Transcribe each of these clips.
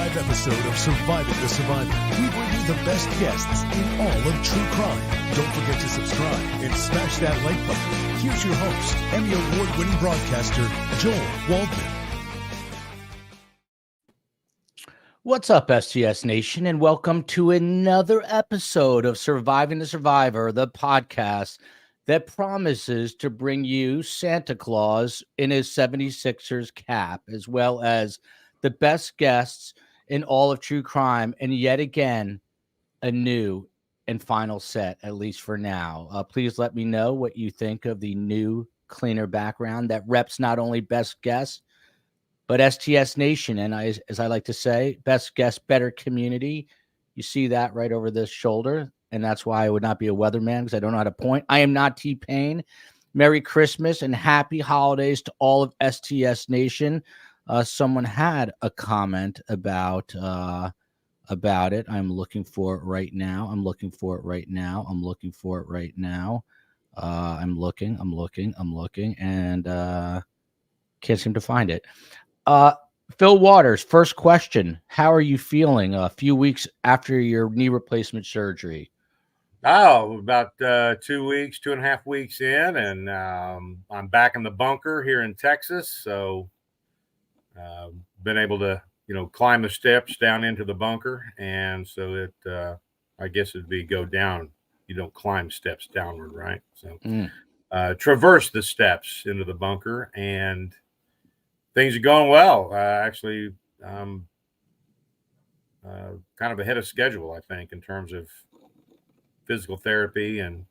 live episode of Surviving the Survivor. We bring you the best guests in all of true crime. Don't forget to subscribe and smash that like button. Here's your host, Emmy Award-winning broadcaster, Joel Waldman. What's up, STS Nation, and welcome to another episode of Surviving the Survivor, the podcast that promises to bring you Santa Claus in his 76ers cap, as well as the best guests in all of true crime, and yet again, a new and final set, at least for now. Please let me know what you think of the new, cleaner background that reps not only best guests, but STS Nation, and as I like to say, best guest, better community. You see that right over this shoulder, and that's why I would not be a weatherman, because I don't know how to point. I am not T-Pain. Merry Christmas and happy holidays to all of STS Nation. Someone had a comment about it. I'm looking for it right now. I'm looking, and can't seem to find it. Fil Waters, first question. How are you feeling a few weeks after your knee replacement surgery? Oh, about 2 weeks, 2.5 weeks in, and I'm back in the bunker here in Texas. So been able to, climb the steps down into the bunker. And so I guess it'd be go down. You don't climb steps downward, right? So traverse the steps into the bunker, and things are going well. Actually, kind of ahead of schedule, I think, in terms of physical therapy and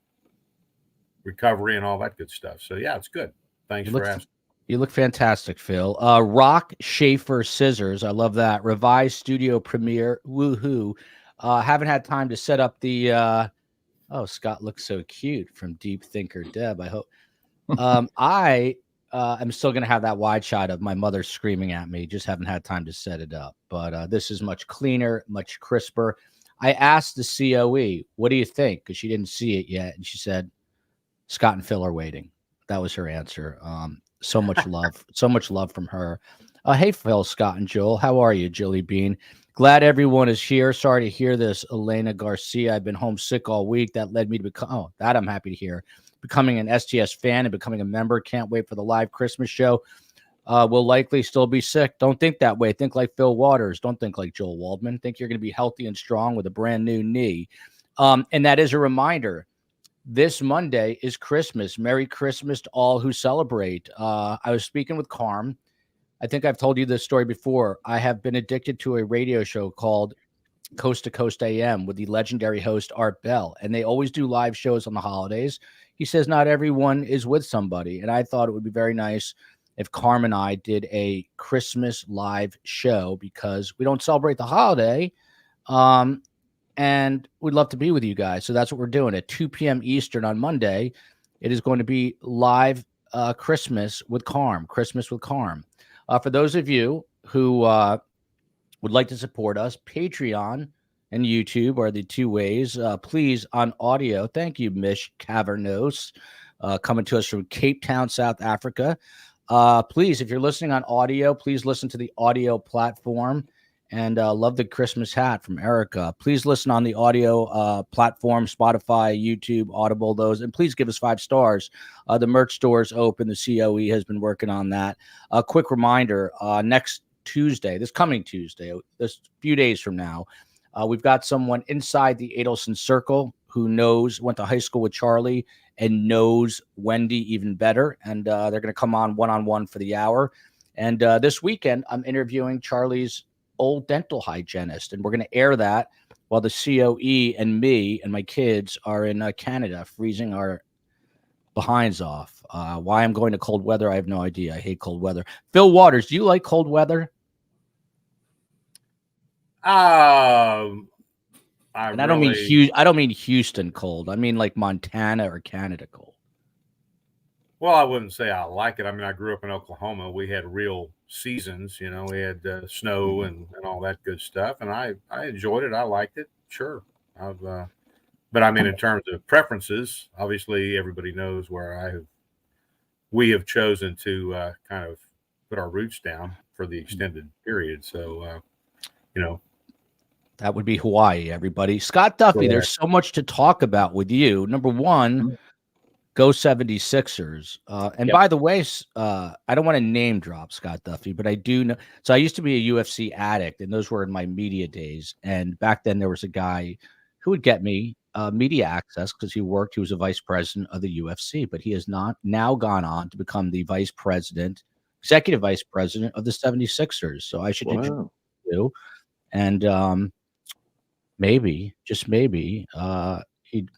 recovery and all that good stuff. So, yeah, it's good. Thanks for asking. You look fantastic, Phil. Rock Schaefer Scissors. I love that. Revised studio premiere. Woohoo. Haven't had time to set up the Scott looks so cute from Deep Thinker Deb. I hope. I'm still going to have that wide shot of my mother screaming at me. Just haven't had time to set it up. But this is much cleaner, much crisper. I asked the COE, what do you think? Because she didn't see it yet. And she said, Scott and Phil are waiting. That was her answer. So much love. So much love from her. Hey, Phil, Scott, and Joel. How are you, Jilly Bean? Glad everyone is here. Sorry to hear this, Elena Garcia. I've been homesick all week. That led me to become, that I'm happy to hear. Becoming an STS fan and becoming a member. Can't wait for the live Christmas show. Will likely still be sick. Don't think that way. Think like Fil Waters. Don't think like Joel Waldman. Think you're going to be healthy and strong with a brand new knee. And that is a reminder. This Monday is Christmas. Merry Christmas to all who celebrate. I was speaking with Carm. I think I've told you this story before. I have been addicted to a radio show called Coast to Coast AM with the legendary host Art Bell. And they always do live shows on the holidays. He says not everyone is with somebody. And I thought it would be very nice if Carm and I did a Christmas live show, because we don't celebrate the holiday. And we'd love to be with you guys. So that's what we're doing at 2 p.m. Eastern on Monday. It is going to be live Christmas with Carm. For those of you who would like to support us, Patreon and YouTube are the two ways. Please, on audio, thank you, Mish Cavernos, coming to us from Cape Town, South Africa. Please, if you're listening on audio, please listen to the audio platform. And love the Christmas hat from Erica. Please listen on the audio platform, Spotify, YouTube, Audible, those. And please give us 5 stars. The merch store is open. The COE has been working on that. A quick reminder, next Tuesday, this coming Tuesday, this few days from now, we've got someone inside the Adelson Circle who went to high school with Charlie and knows Wendy even better. And they're going to come on one-on-one for the hour. And this weekend, I'm interviewing Charlie's old dental hygienist, and we're going to air that while the COE and me and my kids are in Canada, freezing our behinds off. Why I'm going to cold weather, I have no idea. I hate cold weather. Fil Waters, do you like cold weather? I don't mean Houston cold. I mean like Montana or Canada cold. Well, I wouldn't say I like it. I mean, I grew up in Oklahoma. We had real seasons, we had snow and all that good stuff. And I enjoyed it. I liked it. Sure. But I mean, in terms of preferences, obviously everybody knows where we have chosen to kind of put our roots down for the extended period. So, you know. That would be Hawaii, everybody. Scott Duffy, Correct. there's so much to talk about with you. Number one, go 76ers. And by the way, I don't want to name drop Scott Duffy, but I do know. So I used to be a UFC addict, and those were in my media days. And back then there was a guy who would get me media access because he was a vice president of the UFC, but he has not now gone on to become the executive vice president of the 76ers. So I should introduce you. And maybe, just maybe, he'd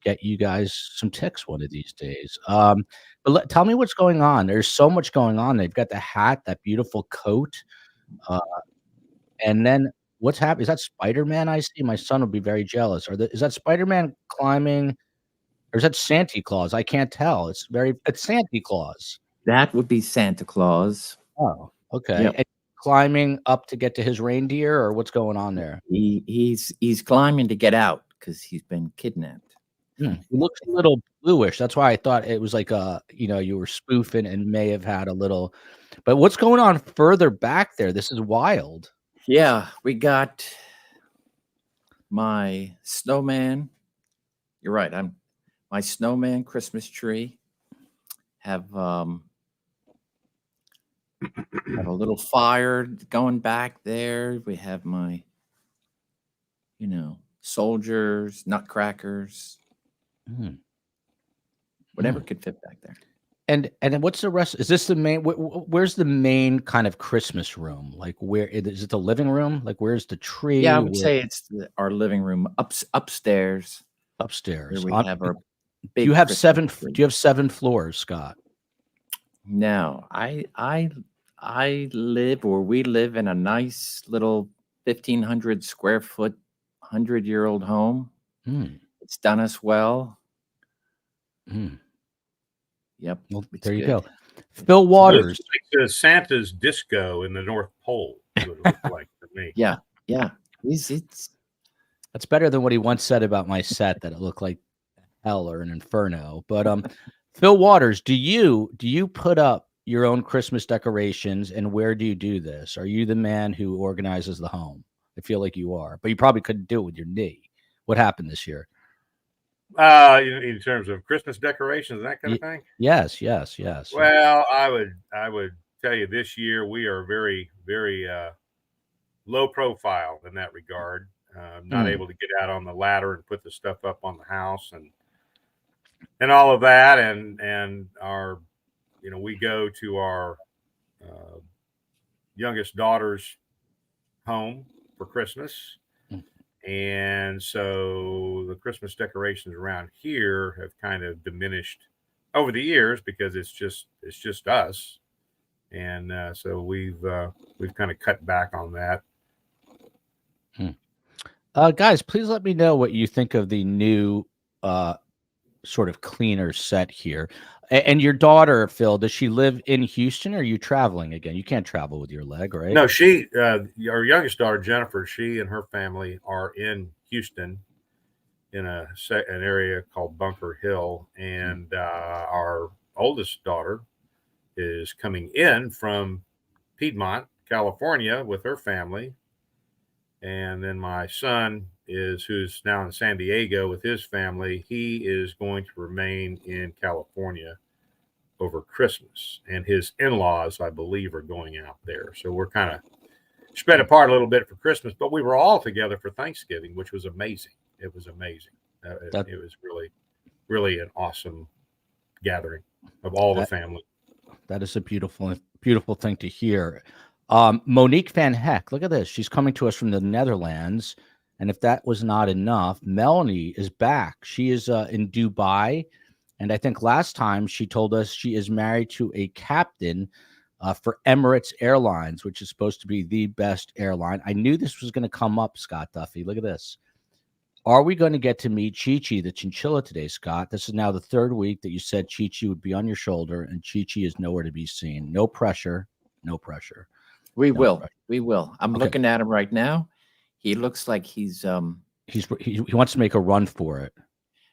get you guys some ticks one of these days. But tell me what's going on. There's so much going on. They've got the hat, that beautiful coat, and then what's happening? Is that Spider-Man I see? My son will be very jealous. Is that Spider-Man climbing, or is that Santa Claus? I can't tell. It's Santa Claus. That would be Santa Claus. Oh, okay. Yep. And climbing up to get to his reindeer, or what's going on there? He's climbing to get out because he's been kidnapped. He looks a little bluish. That's why I thought it was like you were spoofing and may have had a little. But what's going on further back there? This is wild. Yeah, we got my snowman. You're right. My snowman Christmas tree. Have a little fire going back there. We have my, soldiers, nutcrackers. Whatever could fit back there. And then what's the rest? Is this the main? Where's the main kind of Christmas room? Like, where is it? The living room? Like, where's the tree? Yeah, I would say it's our living room upstairs. Upstairs. Where we have our big. Do you have Christmas tree. Do you have 7 floors, Scott? No, I we live in a nice little 1,500 square foot, 100-year-old home. It's done us well. Yep. Well, there you go. Fil Waters. It's like Santa's disco in the North Pole. What it looked like for me. Yeah. That's better than what he once said about my set, that it looked like hell or an inferno. But Fil Waters, do you put up your own Christmas decorations, and where do you do this? Are you the man who organizes the home? I feel like you are, but you probably couldn't do it with your knee. What happened this year? In terms of Christmas decorations and that kind of thing. Yes. Well, I would tell you this year we are very, very low profile in that regard. Not able to get out on the ladder and put the stuff up on the house and all of that, and our, we go to our youngest daughter's home for Christmas. And so the Christmas decorations around here have kind of diminished over the years because it's just us. And so we've kind of cut back on that. Guys, please let me know what you think of the new sort of cleaner set here. And your daughter, Phil, does she live in Houston, or are you traveling again? You can't travel with your leg, right? No, our youngest daughter, Jennifer, she and her family are in Houston in an area called Bunker Hill. And our oldest daughter is coming in from Piedmont, California with her family. And then my son who's now in San Diego with his family. He is going to remain in California over Christmas, and his in-laws, I believe, are going out there. So we're kind of spread apart a little bit for Christmas, but we were all together for Thanksgiving, which was amazing. It was amazing. It was really, really an awesome gathering of all the family. That is a beautiful, beautiful thing to hear. Monique Van Heck, look at this. She's coming to us from the Netherlands. And if that was not enough, Melanie is back. She is in Dubai. And I think last time she told us she is married to a captain for Emirates Airlines, which is supposed to be the best airline. I knew this was going to come up, Scott Duffy. Look at this. Are we going to get to meet Chi-Chi, the chinchilla, today, Scott? This is now the 3rd week that you said Chi-Chi would be on your shoulder, and Chi-Chi is nowhere to be seen. No pressure. No pressure. We will. I'm looking at him right now. He looks like he wants to make a run for it.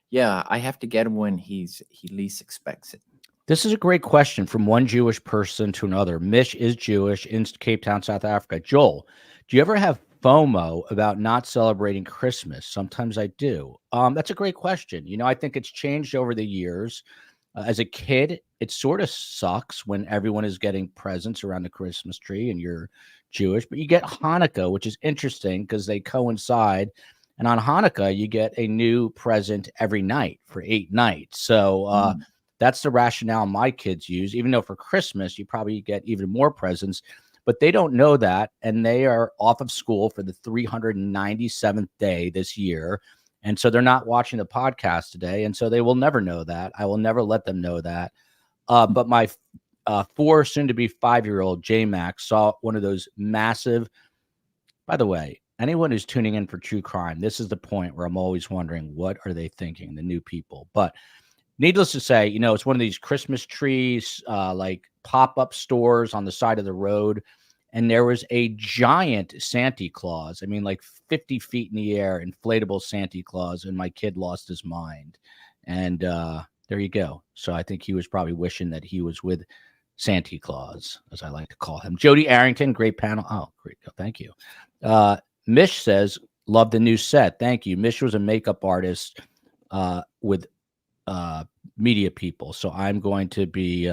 Yeah, I have to get him when he least expects it. This is a great question from one Jewish person to another. Mish is Jewish in Cape Town, South Africa. Joel, do you ever have FOMO about not celebrating Christmas? Sometimes I do. That's a great question. I think it's changed over the years. As a kid, it sort of sucks when everyone is getting presents around the Christmas tree and you're Jewish, but you get Hanukkah, which is interesting because they coincide. And on Hanukkah, you get a new present every night for 8 nights. So that's the rationale my kids use, even though for Christmas, you probably get even more presents. But they don't know that, and they are off of school for the 397th day this year. And so they're not watching the podcast today, and so they will never know that. I will never let them know that. But my 4, soon-to-be 5-year-old J-Max saw one of those massive – by the way, anyone who's tuning in for true crime, this is the point where I'm always wondering, what are they thinking, the new people? But needless to say, it's one of these Christmas trees, like pop-up stores on the side of the road. And there was a giant Santa Claus. I mean, like 50 feet in the air, inflatable Santa Claus. And my kid lost his mind. And there you go. So I think he was probably wishing that he was with Santa Claus, as I like to call him. Jody Arrington, great panel. Oh, great. Thank you. Mish says, love the new set. Thank you. Mish was a makeup artist with media people. So I'm going to be,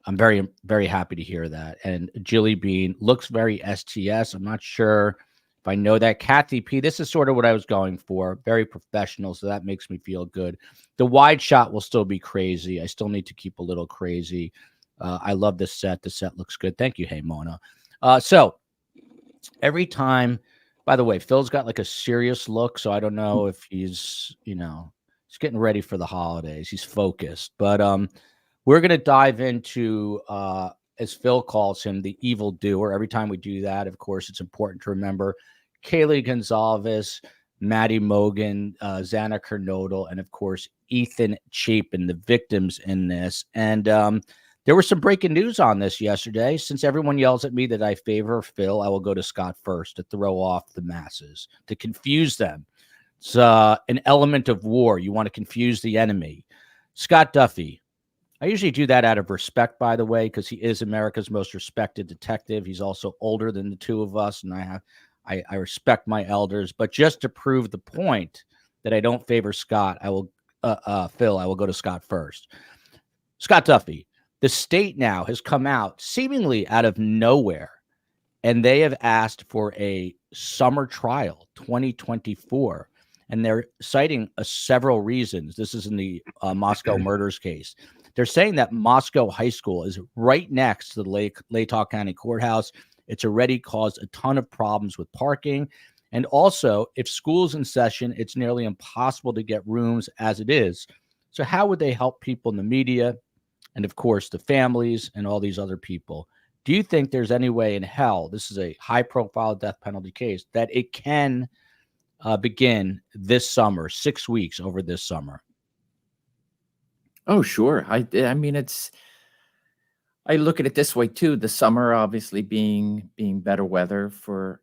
I'm very, very happy to hear that. And Jilly Bean looks very STS. I'm not sure if I know that. Kathy P, this is sort of what I was going for. Very professional. So that makes me feel good. The wide shot will still be crazy. I still need to keep a little crazy. I love this set. The set looks good. Thank you. Hey, Mona. So every time, by the way, Phil's got like a serious look. So I don't know if he's, he's getting ready for the holidays. He's focused, but we're going to dive into, as Phil calls him, the evil doer. Every time we do that, of course, it's important to remember Kaylee Gonzalez, Maddie Mogan, Xana Kernodle, and of course, Ethan Chapin, the victims in this. And there was some breaking news on this yesterday. Since everyone yells at me that I favor Phil, I will go to Scott first to throw off the masses, to confuse them. It's an element of war. You want to confuse the enemy. Scott Duffy. I usually do that out of respect, by the way, because he is America's most respected detective. He's also older than the two of us, and I respect my elders. But just to prove the point that I don't favor Scott, I will Phil. I will go to Scott first. Scott Duffy. The state now has come out seemingly out of nowhere, and they have asked for a summer trial, 2024, and they're citing several reasons. This is in the Moscow murders case. They're saying that Moscow High School is right next to the Latah County Courthouse. It's already caused a ton of problems with parking. And also, if school's in session, it's nearly impossible to get rooms as it is. So how would they help people in the media and, of course, the families and all these other people? Do you think there's any way in hell, this is a high-profile death penalty case, that it can begin this summer, 6 weeks over this summer? Oh, sure. I mean, I look at it this way too. The summer obviously being better weather for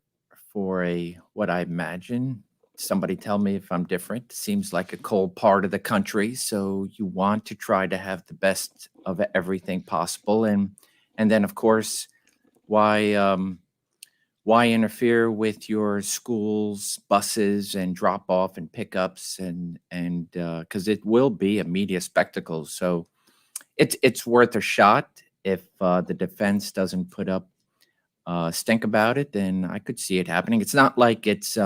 what I imagine. Somebody tell me if I'm different. Seems like a cold part of the country, so you want to try to have the best of everything possible. And then of course, why interfere with your school's buses and drop off and pickups and because it will be a media spectacle. So it's worth a shot. If the defense doesn't put up stink about it, then I could see it happening. It's not like it's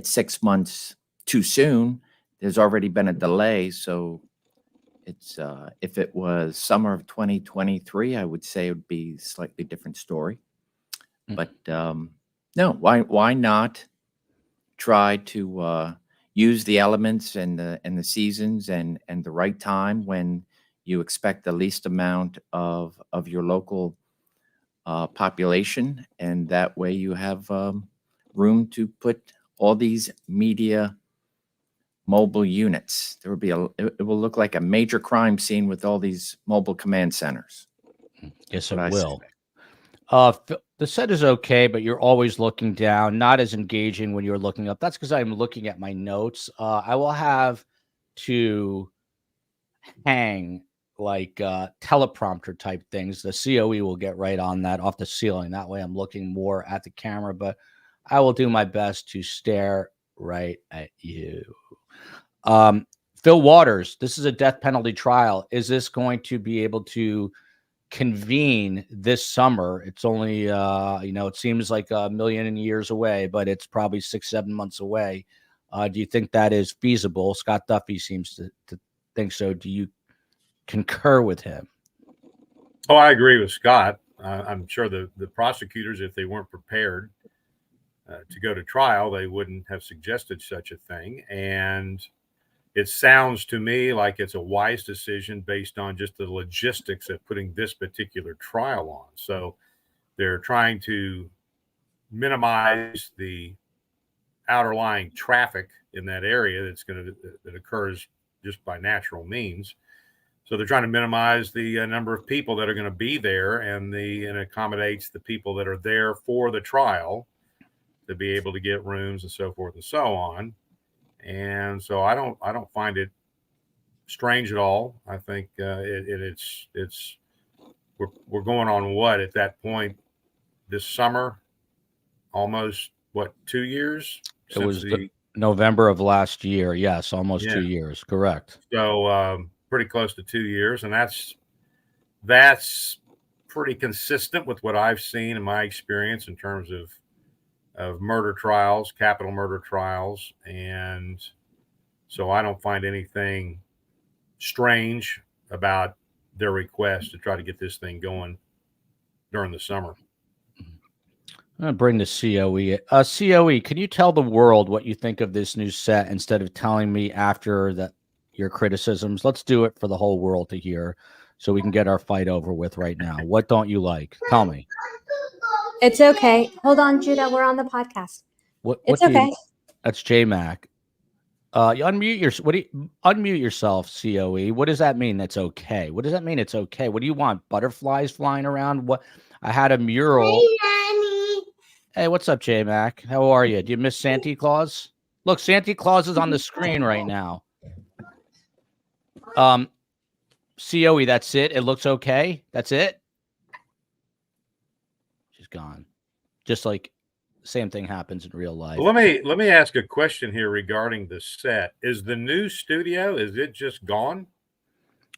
6 months too soon. There's already been a delay. So it's if it was summer of 2023, I would say it would be a slightly different story. But no, why not try to use the elements and the seasons and the right time when you expect the least amount of your local population, and that way you have room to put all these media mobile units. There will be it will look like a major crime scene with all these mobile command centers. Yes, it will. The set is okay, but you're always looking down, not as engaging when you're looking up. That's because I'm looking at my notes. I will have to hang teleprompter type things. The COE will get right on that off the ceiling. That way I'm looking more at the camera, but I will do my best to stare right at you. Fil Waters, this is a death penalty trial. Is this going to be able to convene this summer? It's only, it seems like a million years away, but it's probably 6-7 months away. Do you think that is feasible? Scott Duffy seems to think so. Do you concur with him? Oh, I agree with Scott. I'm sure the prosecutors, if they weren't prepared to go to trial, they wouldn't have suggested such a thing. And it sounds to me like it's a wise decision based on just the logistics of putting this particular trial on. So they're trying to minimize the outerlying traffic in that area that occurs just by natural means. So they're trying to minimize the number of people that are going to be there, and accommodates the people that are there for the trial to be able to get rooms and so forth and so on. And so I don't find it strange at all. I think it's we're going on what at that point this summer, almost 2 years. It was November of last year. Yes, almost 2 years. Correct. So pretty close to 2 years, and that's pretty consistent with what I've seen in my experience in terms of murder trials, capital murder trials. And so I don't find anything strange about their request to try to get this thing going during the summer. I'm going to bring the COE. COE, can you tell the world what you think of this new set instead of telling me after your criticisms? Let's do it for the whole world to hear so we can get our fight over with right now. What don't you like? Tell me. It's okay. Hold on, Judah. We're on the podcast. It's okay. That's J-Mac. You unmute yourself, COE. What does that mean? That's okay. What does that mean? It's okay. What do you want? Butterflies flying around? What? I had a mural. Hey, what's up, J-Mac? How are you? Do you miss Santa Claus? Look, Santa Claus is on the screen right now. COE, that's it. It looks okay. That's it. She's gone. Just like same thing happens in real life. Well, let me ask a question here regarding the set. Is the new studio, is it just gone?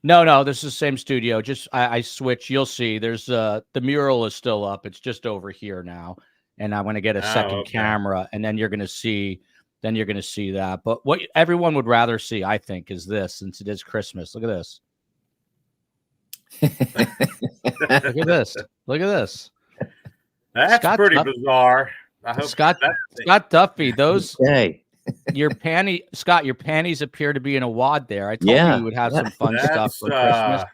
No, this is the same studio. Just I switched. You'll see. There's the mural is still up. It's just over here now. And I'm going to get a second camera, and then you're going to see that. But what everyone would rather see, I think, is this, since it is Christmas. Look at this. Look at this. Look at this. That's Scott pretty bizarre. I hope Scott Duffy, those your panties appear to be in a wad there. I told you would have some fun stuff for Christmas.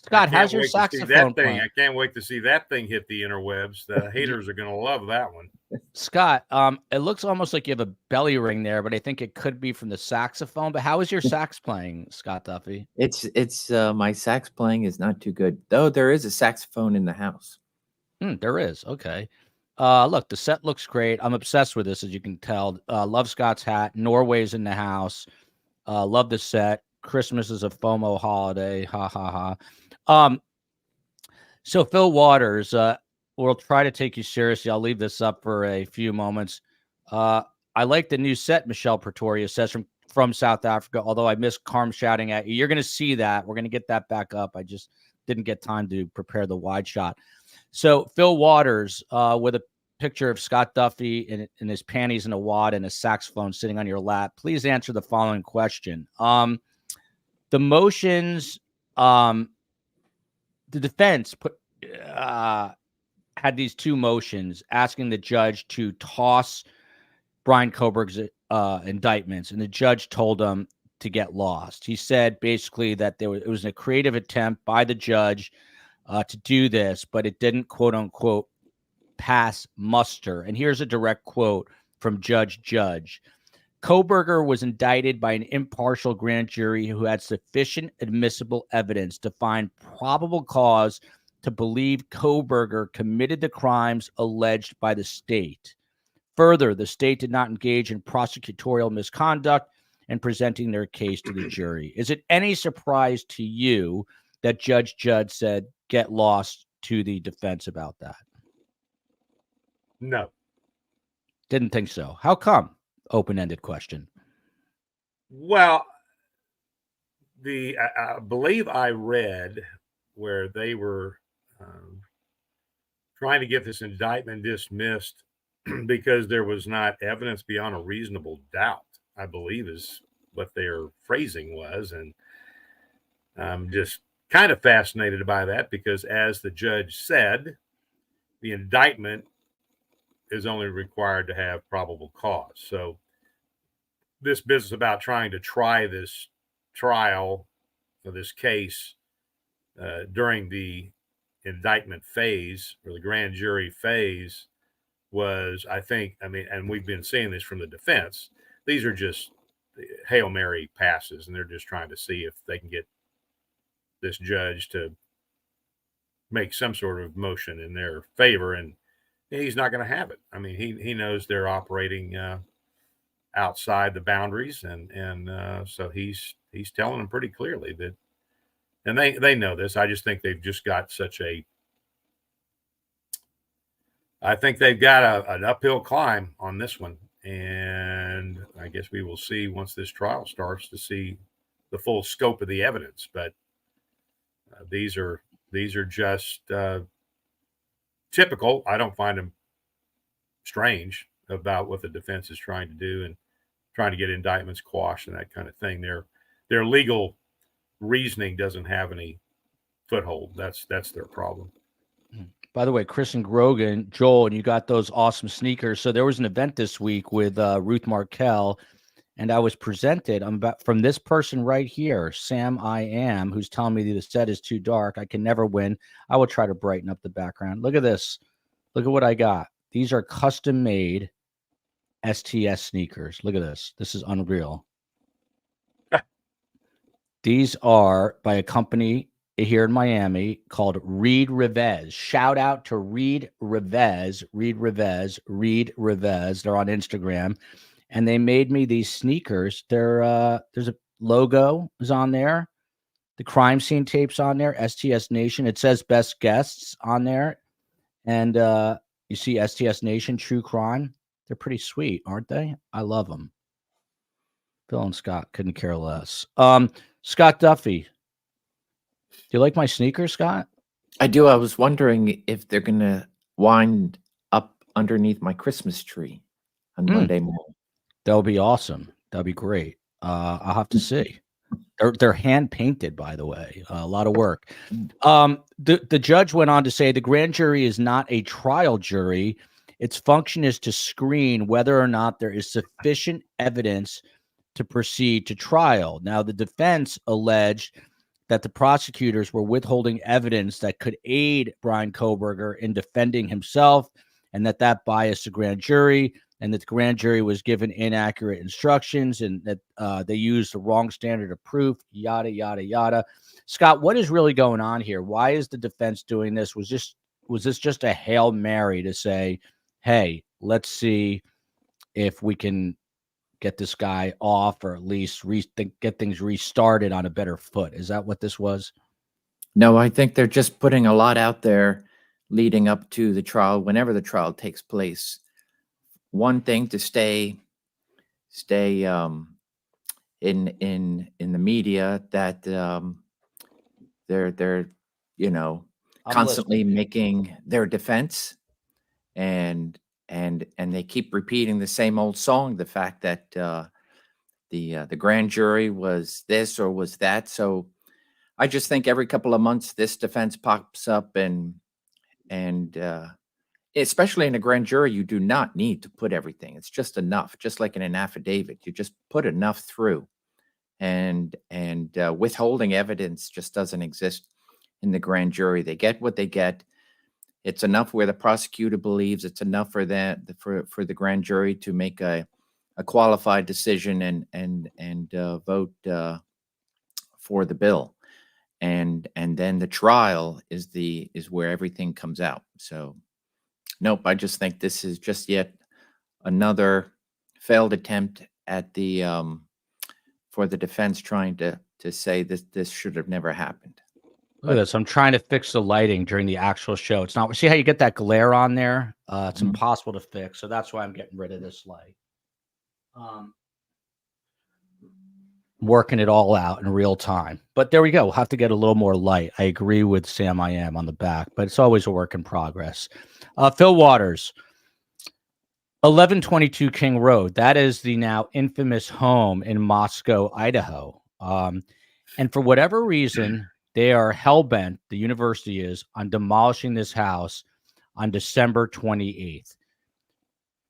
Scott, how's your saxophone playing? I can't wait to see that thing hit the interwebs. The haters are going to love that one. Scott, it looks almost like you have a belly ring there, but I think it could be from the saxophone. But how is your sax playing, Scott Duffy? It's my sax playing is not too good, though. There is a saxophone in the house. There is. Okay. Look, the set looks great. I'm obsessed with this, as you can tell. Love Scott's hat. Norway's in the house. Love the set. Christmas is a FOMO holiday. Ha ha ha. So Fil Waters, we'll try to take you seriously. I'll leave this up for a few moments. I like the new set, Michelle Pretoria says from South Africa, although I miss Carm shouting at you. You're going to see that. We're going to get that back up. I just didn't get time to prepare the wide shot. So Fil Waters, with a picture of Scott Duffy in his panties in a wad and a saxophone sitting on your lap, please answer the following question. The motions, the defense had these two motions asking the judge to toss Bryan Kohberger's indictments, and the judge told him to get lost. He said basically that it was a creative attempt by the judge to do this, but it didn't, quote unquote, pass muster. And here's a direct quote from Judge Judge. Kohberger was indicted by an impartial grand jury who had sufficient admissible evidence to find probable cause to believe Kohberger committed the crimes alleged by the state. Further, the state did not engage in prosecutorial misconduct and presenting their case to the jury. Is it any surprise to you that Judge Judd said, get lost to the defense about that? No. Didn't think so. How come? Open-ended question. Well, I believe I read where they were trying to get this indictment dismissed because there was not evidence beyond a reasonable doubt, I believe is what their phrasing was. And I'm just kind of fascinated by that because, as the judge said, the indictment is only required to have probable cause. So this business about trying to try this trial or this case during the indictment phase or the grand jury phase was, I think, and we've been seeing this from the defense, these are just Hail Mary passes, and they're just trying to see if they can get this judge to make some sort of motion in their favor, and he's not going to have it. I mean, he knows they're operating outside the boundaries, and so he's telling them pretty clearly that, and they know this. I just think they've just got I think they've got an uphill climb on this one, and I guess we will see once this trial starts to see the full scope of the evidence. But these are just typical. I don't find them strange about what the defense is trying to do and trying to get indictments quashed and that kind of thing. Their legal reasoning doesn't have any foothold. That's their problem. By the way, Chris and Grogan, Joel, and you got those awesome sneakers. So there was an event this week with Ruth Markel, and I was presented from this person right here, Sam I Am, who's telling me the set is too dark. I can never win. I will try to brighten up the background. Look at this. Look at what I got. These are custom-made STS sneakers. Look at this. This is unreal. These are by a company here in Miami called Reed Revez. Shout out to Reed Revez. They're on Instagram, and they made me these sneakers. There's a logo is on there. The crime scene tape's on there. STS Nation. It says best guests on there, and you see STS Nation True Crime. They're pretty sweet, aren't they? I love them. Fil and Scott couldn't care less. Scott Duffy. Do you like my sneakers, Scott? I do. I was wondering if they're going to wind up underneath my Christmas tree on Monday morning. That would be awesome. That'd be great. I'll have to see. They're hand painted, by the way. A lot of work. The judge went on to say the grand jury is not a trial jury. Its function is to screen whether or not there is sufficient evidence to proceed to trial. Now, the defense alleged that the prosecutors were withholding evidence that could aid Bryan Kohberger in defending himself, and that biased the grand jury, and that the grand jury was given inaccurate instructions, and that they used the wrong standard of proof, yada, yada, yada. Scott, what is really going on here? Why is the defense doing this? Was this just a Hail Mary to say, hey, let's see if we can get this guy off, or at least get things restarted on a better foot? Is that what this was? No, I think they're just putting a lot out there leading up to the trial, whenever the trial takes place. One thing to stay in the media, that they're constantly making their defense, and they keep repeating the same old song, the fact that the grand jury was this or was that. So I just think every couple of months this defense pops up, and especially in a grand jury, you do not need to put everything. It's just enough, just like in an affidavit. You just put enough through, and withholding evidence just doesn't exist in the grand jury. They get what they get. It's enough where the prosecutor believes it's enough for for the grand jury to make a qualified decision and vote for the bill, and then the trial is where everything comes out. So nope, I just think this is just yet another failed attempt at the for the defense trying to say this should have never happened. Look at this. I'm trying to fix the lighting during the actual show. It's not. See how you get that glare on there? It's impossible to fix. So that's why I'm getting rid of this light. Working it all out in real time. But there we go. We'll have to get a little more light. I agree with Sam I am on the back, but it's always a work in progress. Fil Waters, 1122 King Road. That is the now infamous home in Moscow, Idaho. And for whatever reason, they are hell-bent, the university is, on demolishing this house on December 28th.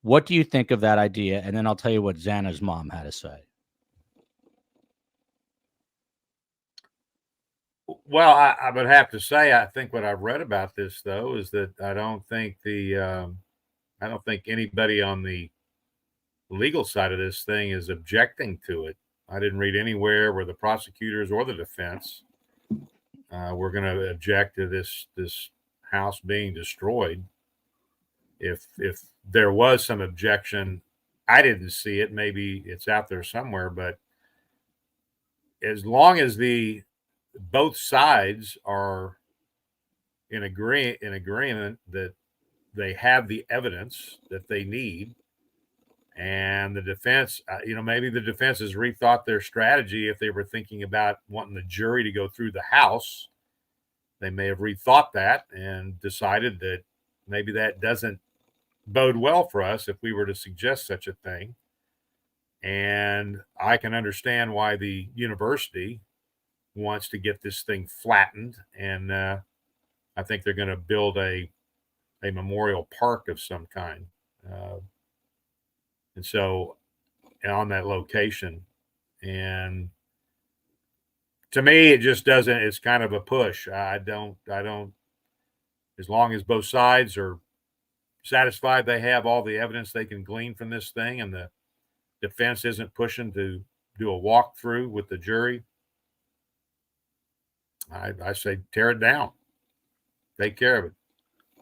What do you think of that idea? And then I'll tell you what Xana's mom had to say. Well, I would have to say, I think what I've read about this, though, is that I don't think anybody on the legal side of this thing is objecting to it. I didn't read anywhere where the prosecutors or the defense were going to object to this house being destroyed. If there was some objection, I didn't see it. Maybe it's out there somewhere, but as long as both sides are in agreement that they have the evidence that they need, and the defense, maybe the defense has rethought their strategy. If they were thinking about wanting the jury to go through the house, they may have rethought that and decided that maybe that doesn't bode well for us if we were to suggest such a thing. And I can understand why the university wants to get this thing flattened, and I think they're going to build a memorial park of some kind, and so on that location. And to me, it just doesn't. It's kind of a push. I don't. As long as both sides are satisfied they have all the evidence they can glean from this thing, and the defense isn't pushing to do a walkthrough with the jury, I say tear it down. Take care of it.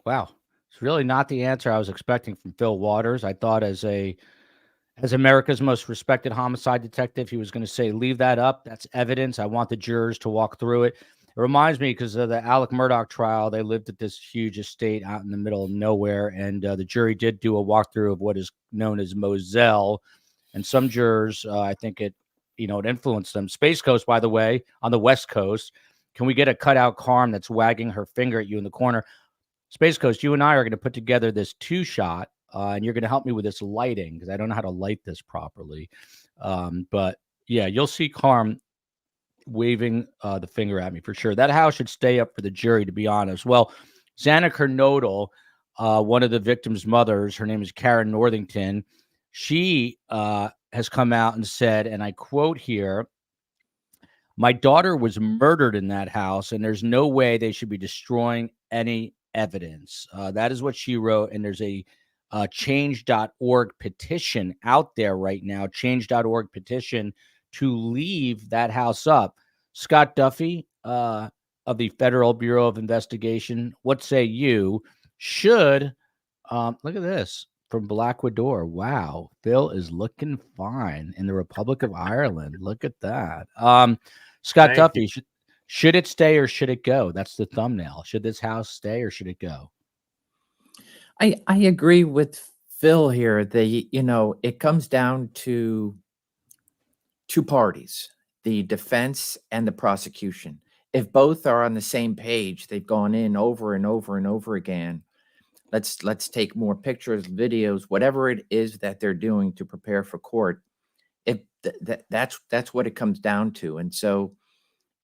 Wow. It's really not the answer I was expecting from Fil Waters. I thought as America's most respected homicide detective, he was going to say, leave that up. That's evidence. I want the jurors to walk through it. It reminds me, because of the Alec Murdaugh trial, they lived at this huge estate out in the middle of nowhere, and the jury did do a walkthrough of what is known as Moselle. And some jurors, I think it influenced them. Space Coast, by the way, on the West Coast, can we get a cutout Carm that's wagging her finger at you in the corner? Space Coast, you and I are going to put together this 2-shot, and you're going to help me with this lighting, because I don't know how to light this properly. But yeah, you'll see Carm waving the finger at me for sure. That house should stay up for the jury, to be honest. Well, Xana Kernodle, one of the victim's mothers, her name is Karen Northington. She has come out and said, and I quote here, "My daughter was murdered in that house, and there's no way they should be destroying any evidence." That is what she wrote, and there's a change.org petition out there right now, change.org petition to leave that house up. Scott Duffy of the Federal Bureau of Investigation, what say you? Should, look at this, from Blackwood Door. Wow, Phil is looking fine in the Republic of Ireland. Look at that. Scott Duffy, should it stay or should it go? That's the thumbnail. Should this house stay or should it go? I agree with Phil here. It comes down to two parties, the defense and the prosecution. If both are on the same page, they've gone in over and over and over again. Let's take more pictures, videos, whatever it is that they're doing to prepare for court. That's what it comes down to. And so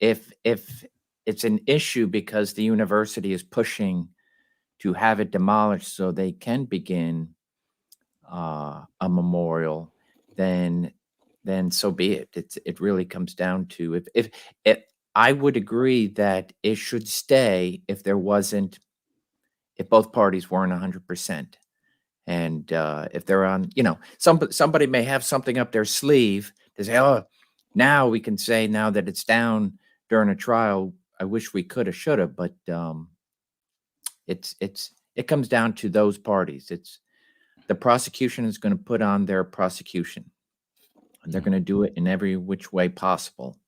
if it's an issue because the university is pushing to have it demolished so they can begin a memorial, then so be it. It really comes down to if I would agree that it should stay if both parties weren't 100%. And if they're on, somebody may have something up their sleeve to say, oh, now we can say now that it's down during a trial, I wish we could have, should have, but it comes down to those parties. It's the prosecution is going to put on their prosecution. And they're going to do it in every which way possible.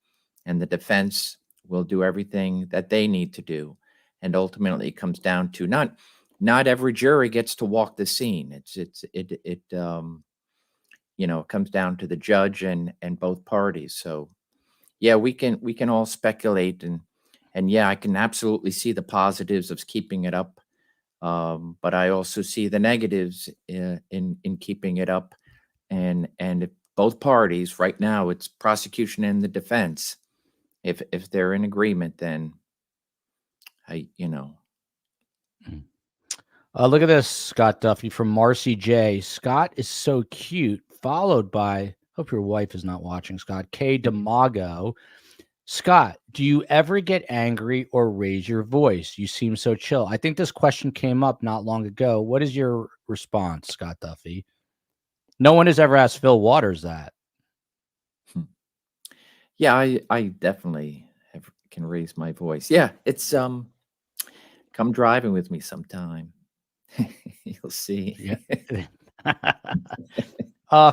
And the defense will do everything that they need to do. And ultimately, it comes down to not every jury gets to walk the scene. It comes down to the judge and both parties. So yeah, we can all speculate, and yeah, I can absolutely see the positives of keeping it up. But I also see the negatives in keeping it up. And if both parties right now, it's prosecution and the defense. If they're in agreement, then Look at this, Scott Duffy from Marcy J. Scott is so cute, followed by, hope your wife is not watching, Scott, K. Demago. Scott, do you ever get angry or raise your voice? You seem so chill. I think this question came up not long ago. What is your response, Scott Duffy? No one has ever asked Fil Waters that. Yeah, I definitely can raise my voice. Yeah, it's come driving with me sometime. You'll see. Yeah.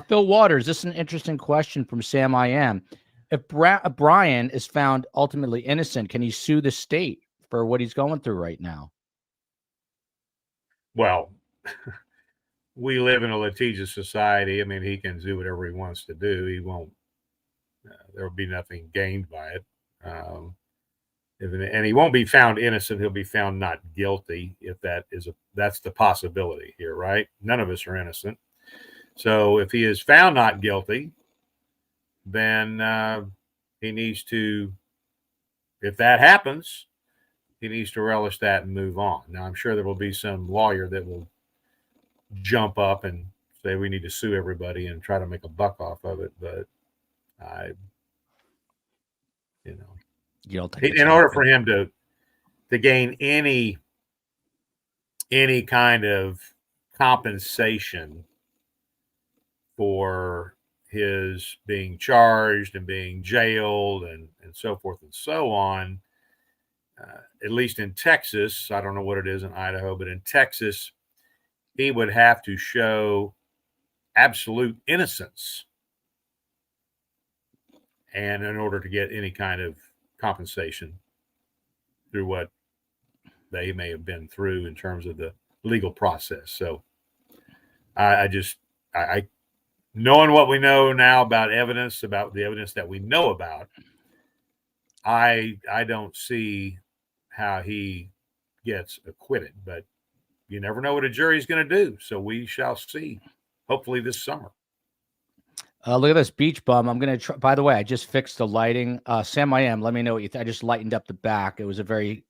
Fil Waters, this is an interesting question from Sam I Am. If Bryan is found ultimately innocent, can he sue the state for what he's going through right now? Well, we live in a litigious society. I mean, he can do whatever he wants to do. He won't. There will be nothing gained by it. And he won't be found innocent. He'll be found not guilty. If that's the possibility here, right? None of us are innocent. So if he is found not guilty, then he needs to, if that happens, he needs to relish that and move on. Now, I'm sure there will be some lawyer that will jump up and say we need to sue everybody and try to make a buck off of it. But you don't think in order for him to gain any kind of compensation for his being charged and being jailed and so forth and so on, at least in Texas, I don't know what it is in Idaho, but in Texas, he would have to show absolute innocence, and in order to get any kind of compensation through what they may have been through in terms of the legal process. So I knowing what we know now about the evidence that we know about, I don't see how he gets acquitted, but you never know what a jury is going to do. So we shall see, hopefully this summer. Look at this beach bum. I'm going to try. By the way, I just fixed the lighting. Sam, I am. Let me know what you think. I just lightened up the back. It was a very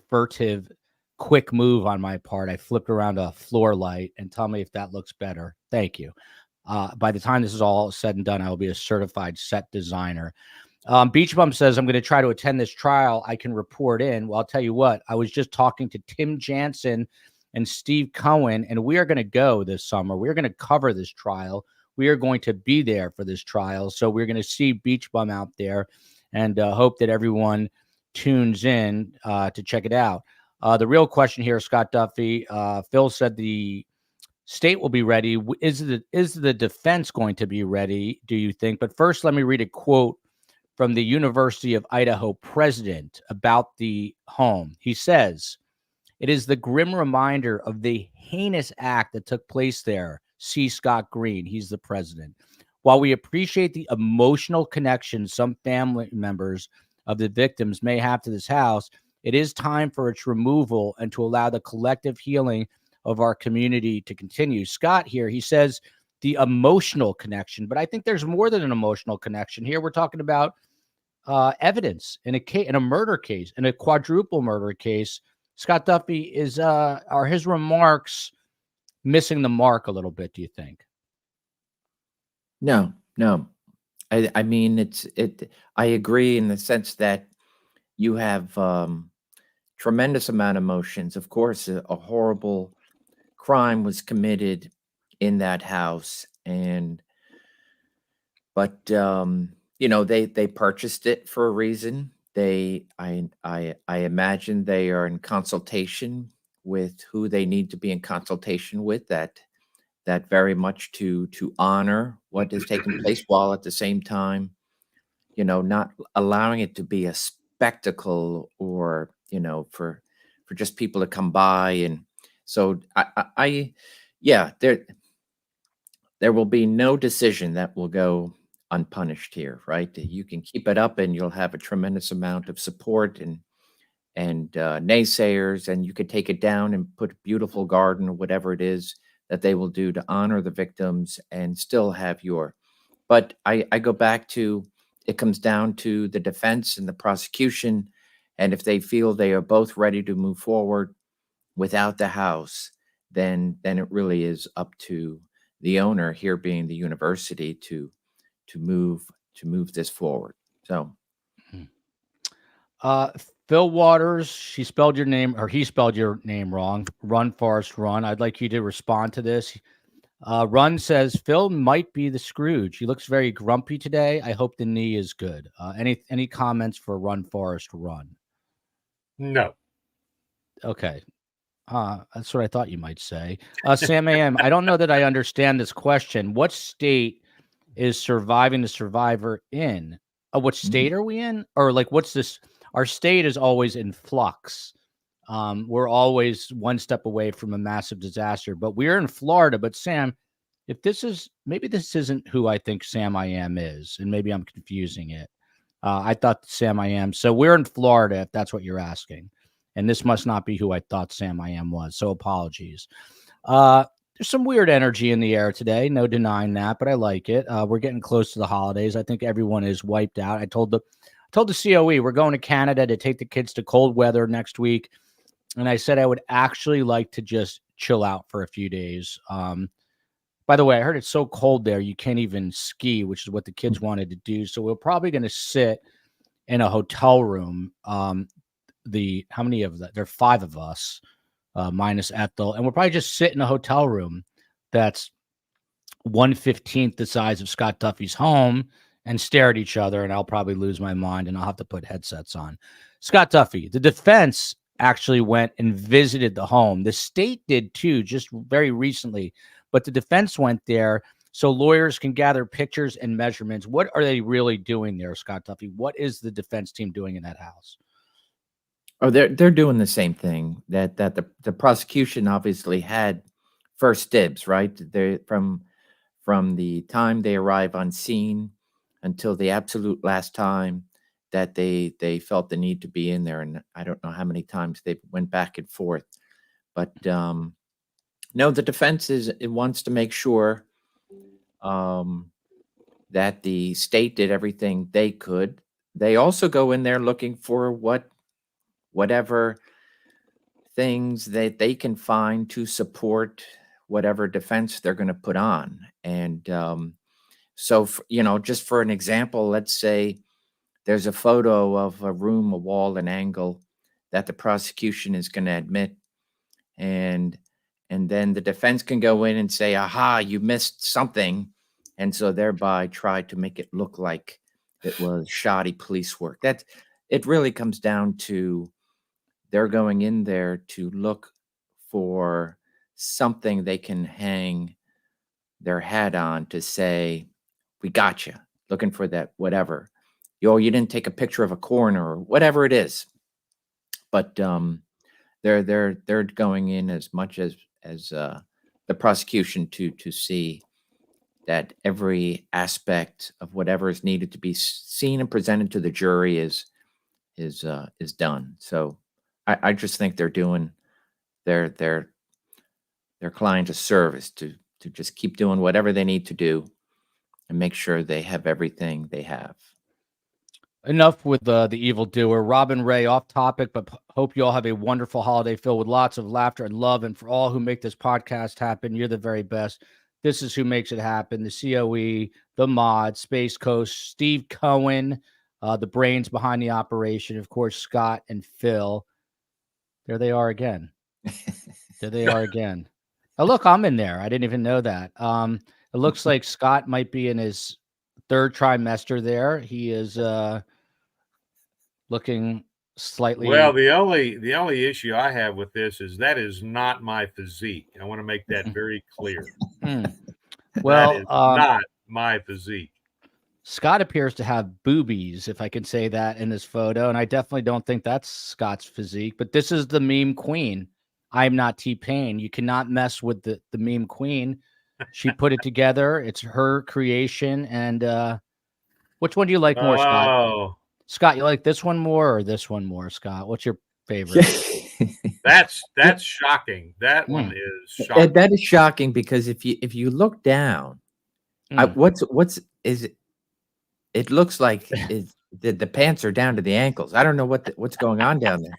furtive, quick move on my part. I flipped around a floor light, and tell me if that looks better. Thank you. By the time this is all said and done, I will be a certified set designer. Beach Bum says, I'm going to try to attend this trial. I can report in. Well, I'll tell you what, I was just talking to Tim Jansen and Steve Cohen, and we are going to go this summer. We're going to cover this trial. We are going to be there for this trial. So we're going to see Beach Bum out there, and hope that everyone tunes in to check it out. The real question here, Scott Duffy, Fil said the state will be ready. Is the defense going to be ready, do you think? But first, let me read a quote from the University of Idaho president about the home. He says, "It is the grim reminder of the heinous act that took place there. C. Scott Green," he's the president. "While we appreciate the emotional connection some family members of the victims may have to this house, it is time for its removal and to allow the collective healing of our community to continue." Scott here, he says the emotional connection, but I think there's more than an emotional connection here. We're talking about evidence in a murder case, in a quadruple murder case. Scott Duffy, are his remarks missing the mark a little bit, do you think? No. I mean, I agree in the sense that you have tremendous amount of emotions. Of course, a horrible crime was committed in that house, but they purchased it for a reason. I imagine they are in consultation with who they need to be in consultation with, that that very much to honor what has taken place, while at the same time, not allowing it to be a spectacle, or for just people to come by. And so yeah, there will be no decision that will go unpunished here, right? You can keep it up and you'll have a tremendous amount of support and naysayers, and you could take it down and put a beautiful garden or whatever it is that they will do to honor the victims and still have but I go back to, it comes down to the defense and the prosecution, and if they feel they are both ready to move forward without the house, then it really is up to the owner, here being the university, to move this forward. So Fil Waters, she spelled your name, or he spelled your name wrong. Run, Forrest, run. I'd like you to respond to this. Run says Fil might be the Scrooge. He looks very grumpy today. I hope the knee is good. Any comments for Run, Forrest, run? No. Okay. That's what I thought you might say. Sam A.M., I don't know that I understand this question. What state is Surviving the Survivor in? What state are we in? Or like, what's this? Our state is always in flux. We're always one step away from a massive disaster, but we're in Florida. But Sam, if maybe this isn't who I think Sam I Am is, and maybe I'm confusing it. I thought Sam I Am. So we're in Florida, if that's what you're asking. And this must not be who I thought Sam I Am was. So apologies. There's some weird energy in the air today. No denying that, but I like it. We're getting close to the holidays. I think everyone is wiped out. I told the COE we're going to Canada to take the kids to cold weather next week. And I said I would actually like to just chill out for a few days. By the way, I heard it's so cold there you can't even ski, which is what the kids wanted to do. So we're probably going to sit in a hotel room. How many of that? There are 5 of us, minus Ethel, and we'll probably just sit in a hotel room that's 1/15 the size of Scott Duffy's home and stare at each other, and I'll probably lose my mind, and I'll have to put headsets on. Scott Duffy, the defense actually went and visited the home. The state did too, just very recently, but the defense went there so lawyers can gather pictures and measurements. What are they really doing there, Scott Duffy? What is the defense team doing in that house? Oh, they're doing the same thing that the prosecution obviously had first dibs, right? They from the time they arrive on scene until the absolute last time that they felt the need to be in there. And I don't know how many times they went back and forth, but no, the defense wants to make sure that the state did everything they could. They also go in there looking for whatever things that they can find to support whatever defense they're going to put on. And so, just for an example, let's say there's a photo of a room, a wall, an angle that the prosecution is going to admit. And then the defense can go in and say, aha, you missed something. And so thereby try to make it look like it was shoddy police work. It really comes down to, they're going in there to look for something they can hang their hat on to say, we got you, looking for that whatever. You didn't take a picture of a coroner or whatever it is. But they're going in as much as the prosecution to see that every aspect of whatever is needed to be seen and presented to the jury is done. So I just think they're doing their client a service to just keep doing whatever they need to do and make sure they have everything they have. Enough with the evildoer. Robin Ray, off topic, but hope you all have a wonderful holiday filled with lots of laughter and love. And for all who make this podcast happen, you're the very best. This is who makes it happen. The COE, the mod, Space Coast, Steve Cohen, the brains behind the operation. Of course, Scott and Fil. There they are again. There they are again. Oh, look, I'm in there. I didn't even know that. It looks like Scott might be in his 3rd trimester there. He is looking slightly. Well, the only issue I have with this is that is not my physique. I want to make that very clear. Well, that is not my physique. Scott appears to have boobies, if I can say that, in this photo, and I definitely don't think that's Scott's physique. But this is the meme queen. I'm not T-Pain. You cannot mess with the meme queen. She put it together. It's her creation. And which one do you like more, Scott? Oh, Scott, you like this one more or this one more, Scott? What's your favorite? that's shocking. That one is shocking. That is shocking because if you look down, what's is it? It looks like the pants are down to the ankles. I don't know what's going on down there.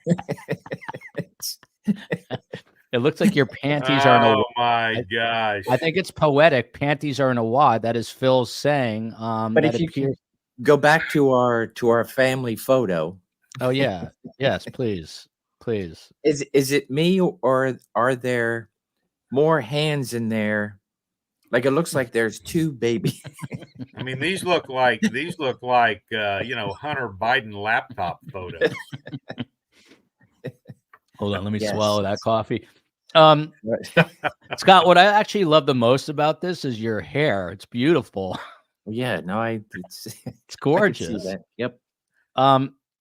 It looks like your panties are in a. Oh my gosh! I think it's poetic. Panties are in a wad. That is Phil's saying. But if you can go back to our family photo. Oh yeah, yes, please. Is it me or are there more hands in there? Like it looks like there's two babies. I mean, these look like Hunter Biden laptop photos. Hold on, let me swallow that coffee. Scott, what I actually love the most about this is your hair. It's beautiful. Yeah, no, it's gorgeous. I can see that. Yep.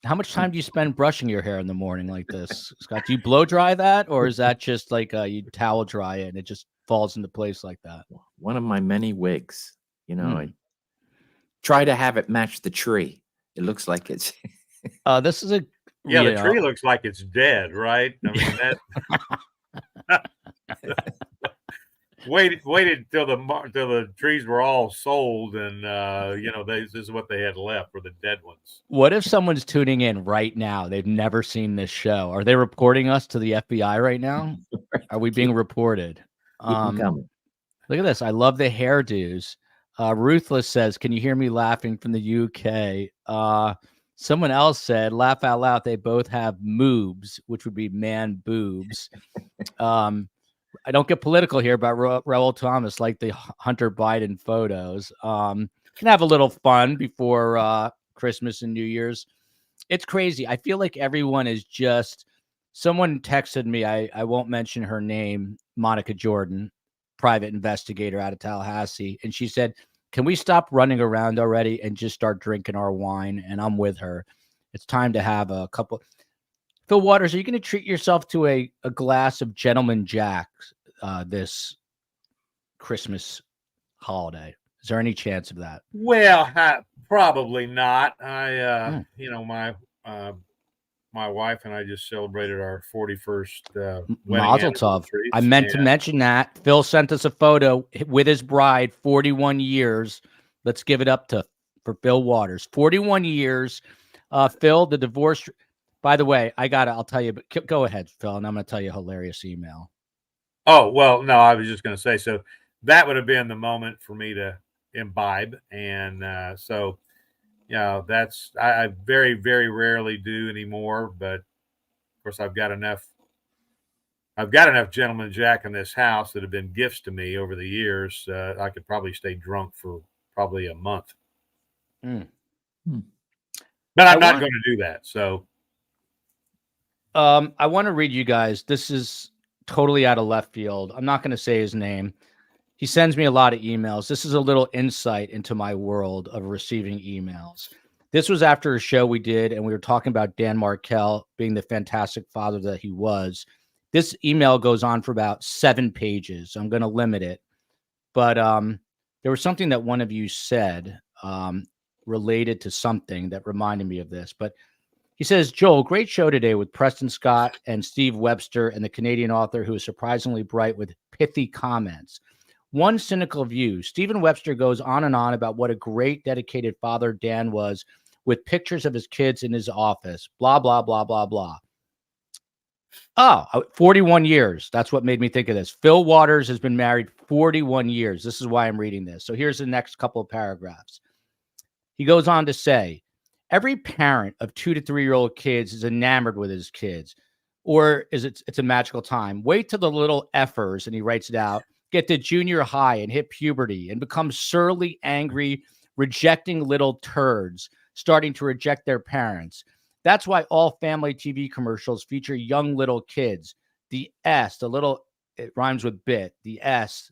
How much time do you spend brushing your hair in the morning like this, Scott? Do you blow dry that, or is that just like you towel dry it and it just falls into place like that? One of my many wigs. I try to have it match the tree. It looks like it's. This is a. The tree looks like it's dead, right? I mean that. Waited till the trees were all sold, and this is what they had left were the dead ones. What if someone's tuning in right now? They've never seen this show. Are they reporting us to the FBI right now? Are we being reported? Look at this. I love the hairdos. Ruthless says, "Can you hear me laughing from the UK?" Someone else said, "Laugh out loud." They both have moobs, which would be man boobs. I don't get political here, but Raul Thomas like the Hunter Biden photos. Can have a little fun before Christmas and New Year's. It's crazy. I feel like everyone is just. Someone texted me. I won't mention her name. Monica Jordan, private investigator out of Tallahassee, and she said, "Can we stop running around already and just start drinking our wine?" And I'm with her. It's time to have a couple. Fil Waters, are you going to treat yourself to a glass of Gentleman Jack this Christmas holiday? Is there any chance of that? Well, probably not. My wife and I just celebrated our 41st wedding Mazel tov. I meant to mention that. Phil sent us a photo with his bride, 41 years. Let's give it up for Fil Waters. 41 years. Phil, the divorce. By the way, I'll tell you, but go ahead, Phil, and I'm going to tell you a hilarious email. Oh, well, no, I was just going to say, so that would have been the moment for me to imbibe. And so, that's, I very, very rarely do anymore, but of course I've got enough Gentleman Jack in this house that have been gifts to me over the years. I could probably stay drunk for probably a month. But I'm not going to do that. So. I want to read you guys. This is totally out of left field. I'm not going to say his name. He sends me a lot of emails. This is a little insight into my world of receiving emails. This was after a show we did, and we were talking about Dan Markel being the fantastic father that he was. This email goes on for about 7 pages. So I'm going to limit it. But there was something that one of you said related to something that reminded me of this. But he says, "Joel, great show today with Preston Scott and Steve Webster and the Canadian author who is surprisingly bright with pithy comments. One cynical view. Stephen Webster goes on and on about what a great dedicated father Dan was with pictures of his kids in his office. Blah, blah, blah, blah, blah." Oh, 41 years. That's what made me think of this. Fil Waters has been married 41 years. This is why I'm reading this. So here's the next couple of paragraphs. He goes on to say, "Every parent of 2 to 3-year-old kids is enamored with his kids, or it's a magical time. Wait till the little effers," and he writes it out, "get to junior high and hit puberty and become surly, angry, rejecting little turds, starting to reject their parents. That's why all family TV commercials feature young little kids. The S, it rhymes with bit, the S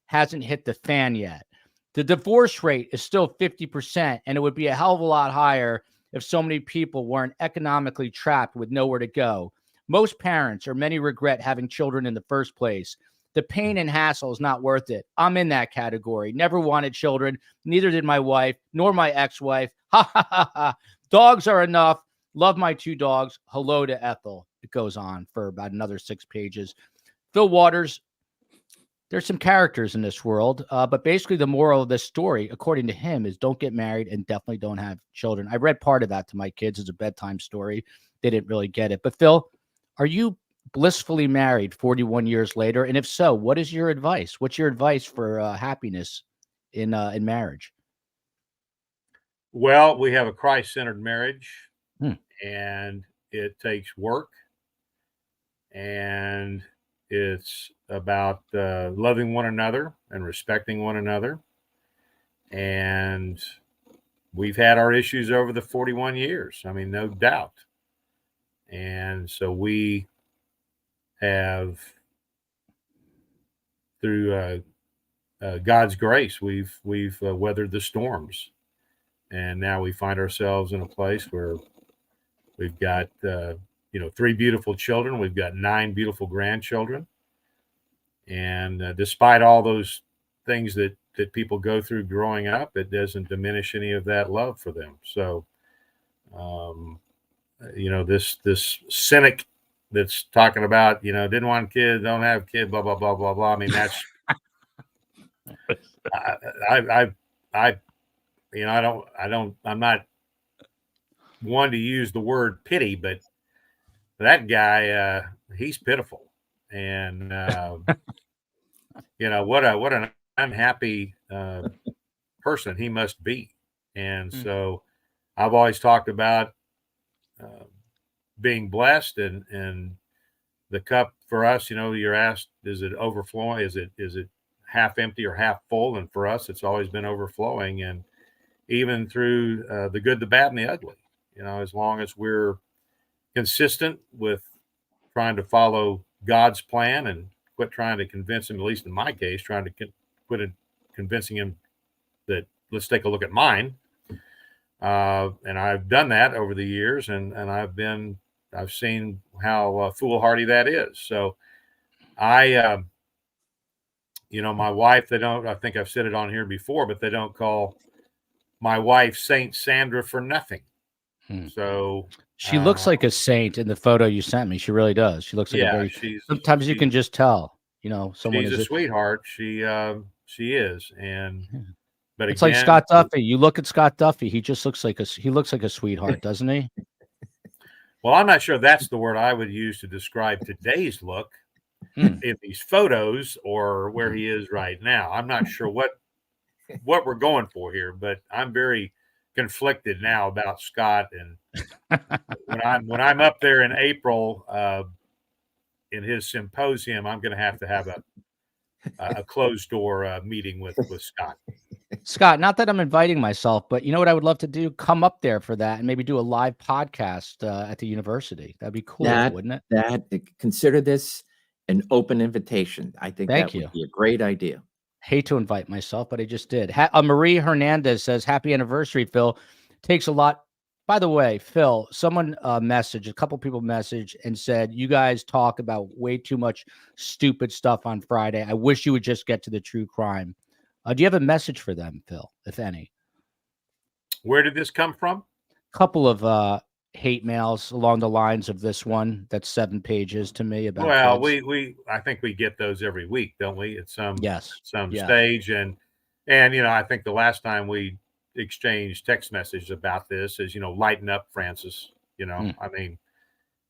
hasn't hit the fan yet. The divorce rate is still 50%, and it would be a hell of a lot higher if so many people weren't economically trapped with nowhere to go. Most parents or many regret having children in the first place. The pain and hassle is not worth it. I'm in that category. Never wanted children. Neither did my wife, nor my ex-wife. Ha, ha, ha, ha. Dogs are enough. Love my 2 dogs. Hello to Ethel. It goes on for about another 6 pages. Fil Waters, there's some characters in this world, but basically the moral of this story, according to him, is don't get married and definitely don't have children. I read part of that to my kids as a bedtime story. They didn't really get it. But Phil, are you blissfully married 41 years later? And if so, what is your advice? What's your advice for happiness in marriage? Well, we have a Christ-centered marriage, Hmm. and it takes work, and it's about loving one another and respecting one another. And we've had our issues over the 41 years. I mean, no doubt. And so we have, through God's grace, we've weathered the storms. And now we find ourselves in a place where we've got 3 beautiful children. We've got 9 beautiful grandchildren. And despite all those things that people go through growing up, it doesn't diminish any of that love for them. So, this cynic that's talking about, didn't want kids, don't have kids, blah, blah, blah, blah, blah. I mean, that's, I'm not one to use the word pity, but that guy, he's pitiful. And, what an unhappy person he must be. And so I've always talked about being blessed, and the cup for us, you're asked, is it overflowing? Is it half empty or half full? And for us, it's always been overflowing. And even through the good, the bad, and the ugly, as long as we're consistent with trying to follow God's plan and quit trying to convince him, at least in my case, trying to quit convincing him that let's take a look at mine. And I've done that over the years, and I've seen how foolhardy that is. So my wife, I think I've said it on here before, but they don't call my wife Saint Sandra for nothing. So she looks like a saint in the photo you sent me. She really does. She looks like sometimes you can just tell, someone she's is a sweetheart. She is. And, but it's again, like Scott Duffy. You look at Scott Duffy. He just looks like a sweetheart, doesn't he? Well, I'm not sure that's the word I would use to describe today's look in these photos or where he is right now. I'm not sure what we're going for here, but I'm very conflicted now about Scott. And when I'm up there in April in his symposium, I'm going to have a closed door meeting with Scott. Scott, not that I'm inviting myself, but you know what I would love to do? Come up there for that and maybe do a live podcast at the university. That'd be cool, wouldn't it? Consider this an open invitation. I think Thank would be a great idea. Hate to invite myself, but I just did. Marie Hernandez says, happy anniversary, Phil. Takes a lot. By the way, Phil, someone a couple people messaged and said, you guys talk about way too much stupid stuff on Friday. I wish you would just get to the true crime. Do you have a message for them, Phil, if any? Where did this come from? Couple of hate mails along the lines of this one. That's 7 pages to me about. Well, kids. I think we get those every week, don't we? At some Yeah. stage, and I think the last time we exchanged text messages about this is lighten up, Francis. I mean,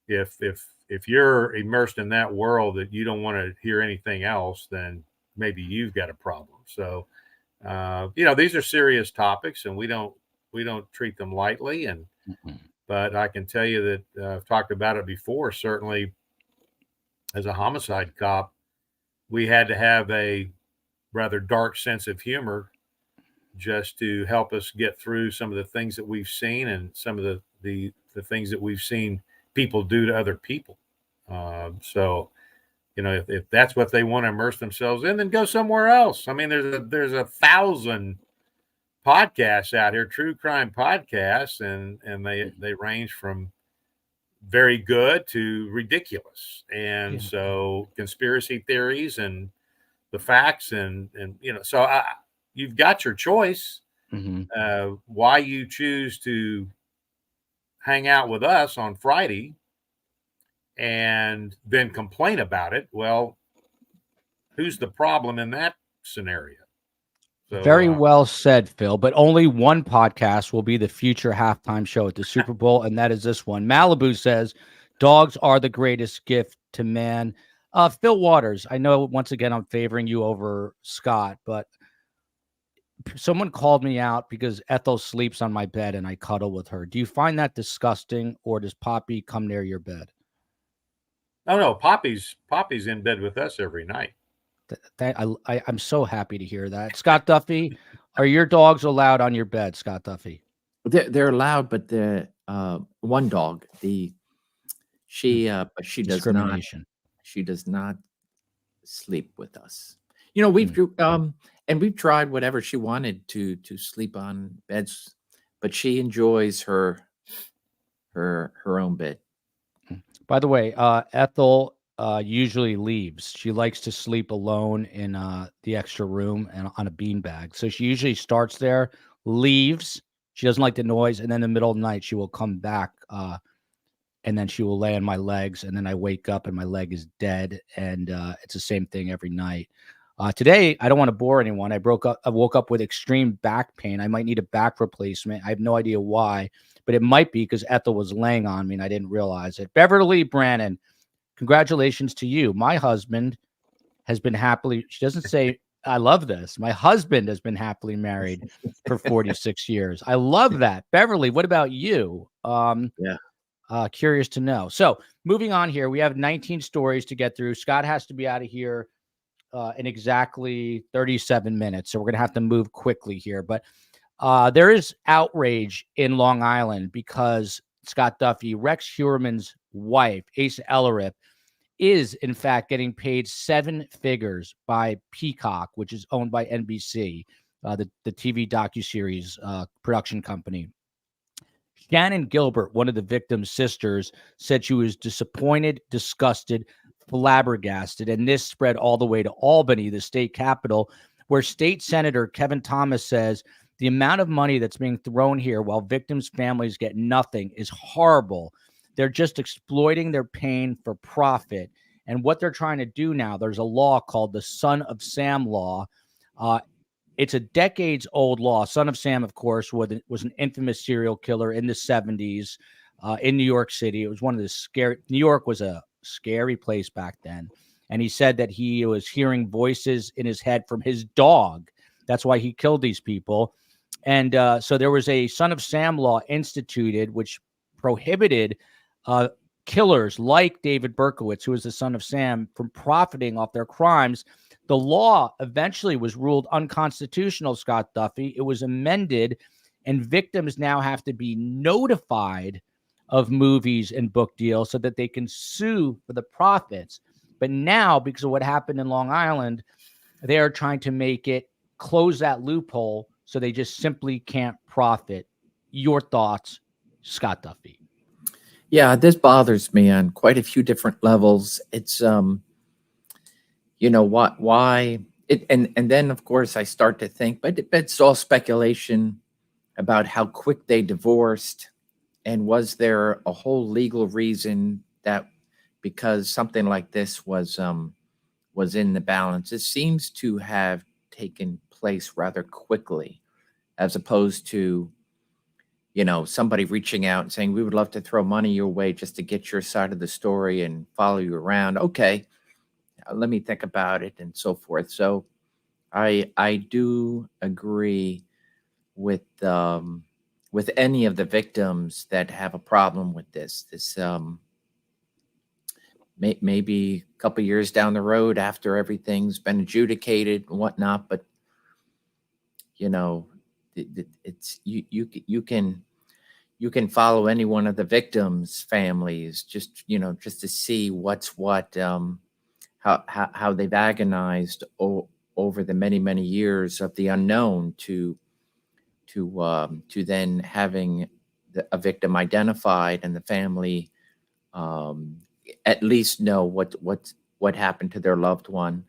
if you're immersed in that world that you don't want to hear anything else, then maybe you've got a problem. So, these are serious topics, and we don't treat them lightly. And but I can tell you that I've talked about it before. Certainly, as a homicide cop, we had to have a rather dark sense of humor just to help us get through some of the things that we've seen and some of the things that we've seen people do to other people. So if that's what they want to immerse themselves in, then go somewhere else. I mean, there's 1,000 podcasts out here, true crime podcasts, and they range from very good to ridiculous. And so conspiracy theories and the facts and so you've got your choice. Why you choose to hang out with us on Friday and then complain about it, well, who's the problem in that scenario? So, very well said, Phil. But only one podcast will be the future halftime show at the Super Bowl, and that is this one. Malibu says, dogs are the greatest gift to man. Fil Waters, I know once again I'm favoring you over Scott, but someone called me out because Ethel sleeps on my bed and I cuddle with her. Do you find that disgusting, or does Poppy come near your bed? Oh no, Poppy's in bed with us every night. I'm so happy to hear that. Scott Duffy, are your dogs allowed on your bed, Scott Duffy? They're allowed, but the one dog, she does not. She does not sleep with us. We've tried whatever she wanted to sleep on beds, but she enjoys her own bed. By the way, Ethel usually leaves. She likes to sleep alone in the extra room and on a beanbag. So she usually starts there, leaves. She doesn't like the noise, and then in the middle of the night she will come back, and then she will lay on my legs, and then I wake up and my leg is dead, and it's the same thing every night. Today, I don't want to bore anyone. I woke up with extreme back pain. I might need a back replacement. I have no idea why, but it might be because Ethel was laying on me and I didn't realize it. Beverly Brannon, congratulations to you. My husband has been happily, she doesn't say, I love this. My husband has been happily married for 46 years. I love that. Beverly, what about you? Curious to know. So moving on here, we have 19 stories to get through. Scott has to be out of here in exactly 37 minutes. So we're going to have to move quickly here. But there is outrage in Long Island because Scott Duffy, Rex Heuermann's wife, Asa Ellerip, is in fact getting paid 7 figures by Peacock, which is owned by NBC, the TV docuseries production company. Shannan Gilbert, one of the victim's sisters, said she was disappointed, disgusted, flabbergasted, and this spread all the way to Albany, the state capital, where State Senator Kevin Thomas says the amount of money that's being thrown here while victims' families get nothing is horrible. They're just exploiting their pain for profit. And what they're trying to do now, there's a law called the Son of Sam law. It's a decades-old law. Son of Sam, of course, was an infamous serial killer in the 70s in New York City. It was one of the New York was a scary place back then. And he said that he was hearing voices in his head from his dog. That's why he killed these people. And so there was a Son of Sam law instituted, which prohibited killers like David Berkowitz, who was the son of Sam, from profiting off their crimes. The law eventually was ruled unconstitutional, Scott Duffy. It was amended, and victims now have to be notified of movies and book deals so that they can sue for the profits. But now, because of what happened in Long Island, they are trying to close that loophole so they just simply can't profit. Your thoughts, Scott Duffy? Yeah, this bothers me on quite a few different levels. It's why it, and then of course I start to think, but it's all speculation about how quick they divorced, and was there a whole legal reason that because something like this was in the balance. It seems to have taken place rather quickly, as opposed to somebody reaching out and saying, we would love to throw money your way just to get your side of the story and follow you around. Okay, let me think about it, and so forth. So I do agree with any of the victims that have a problem with this. Maybe a couple years down the road after everything's been adjudicated and whatnot, but it's you can follow any one of the victims' families just to see what's what. how they've agonized over the many years of the unknown to then having a victim identified and the family at least know what happened to their loved one.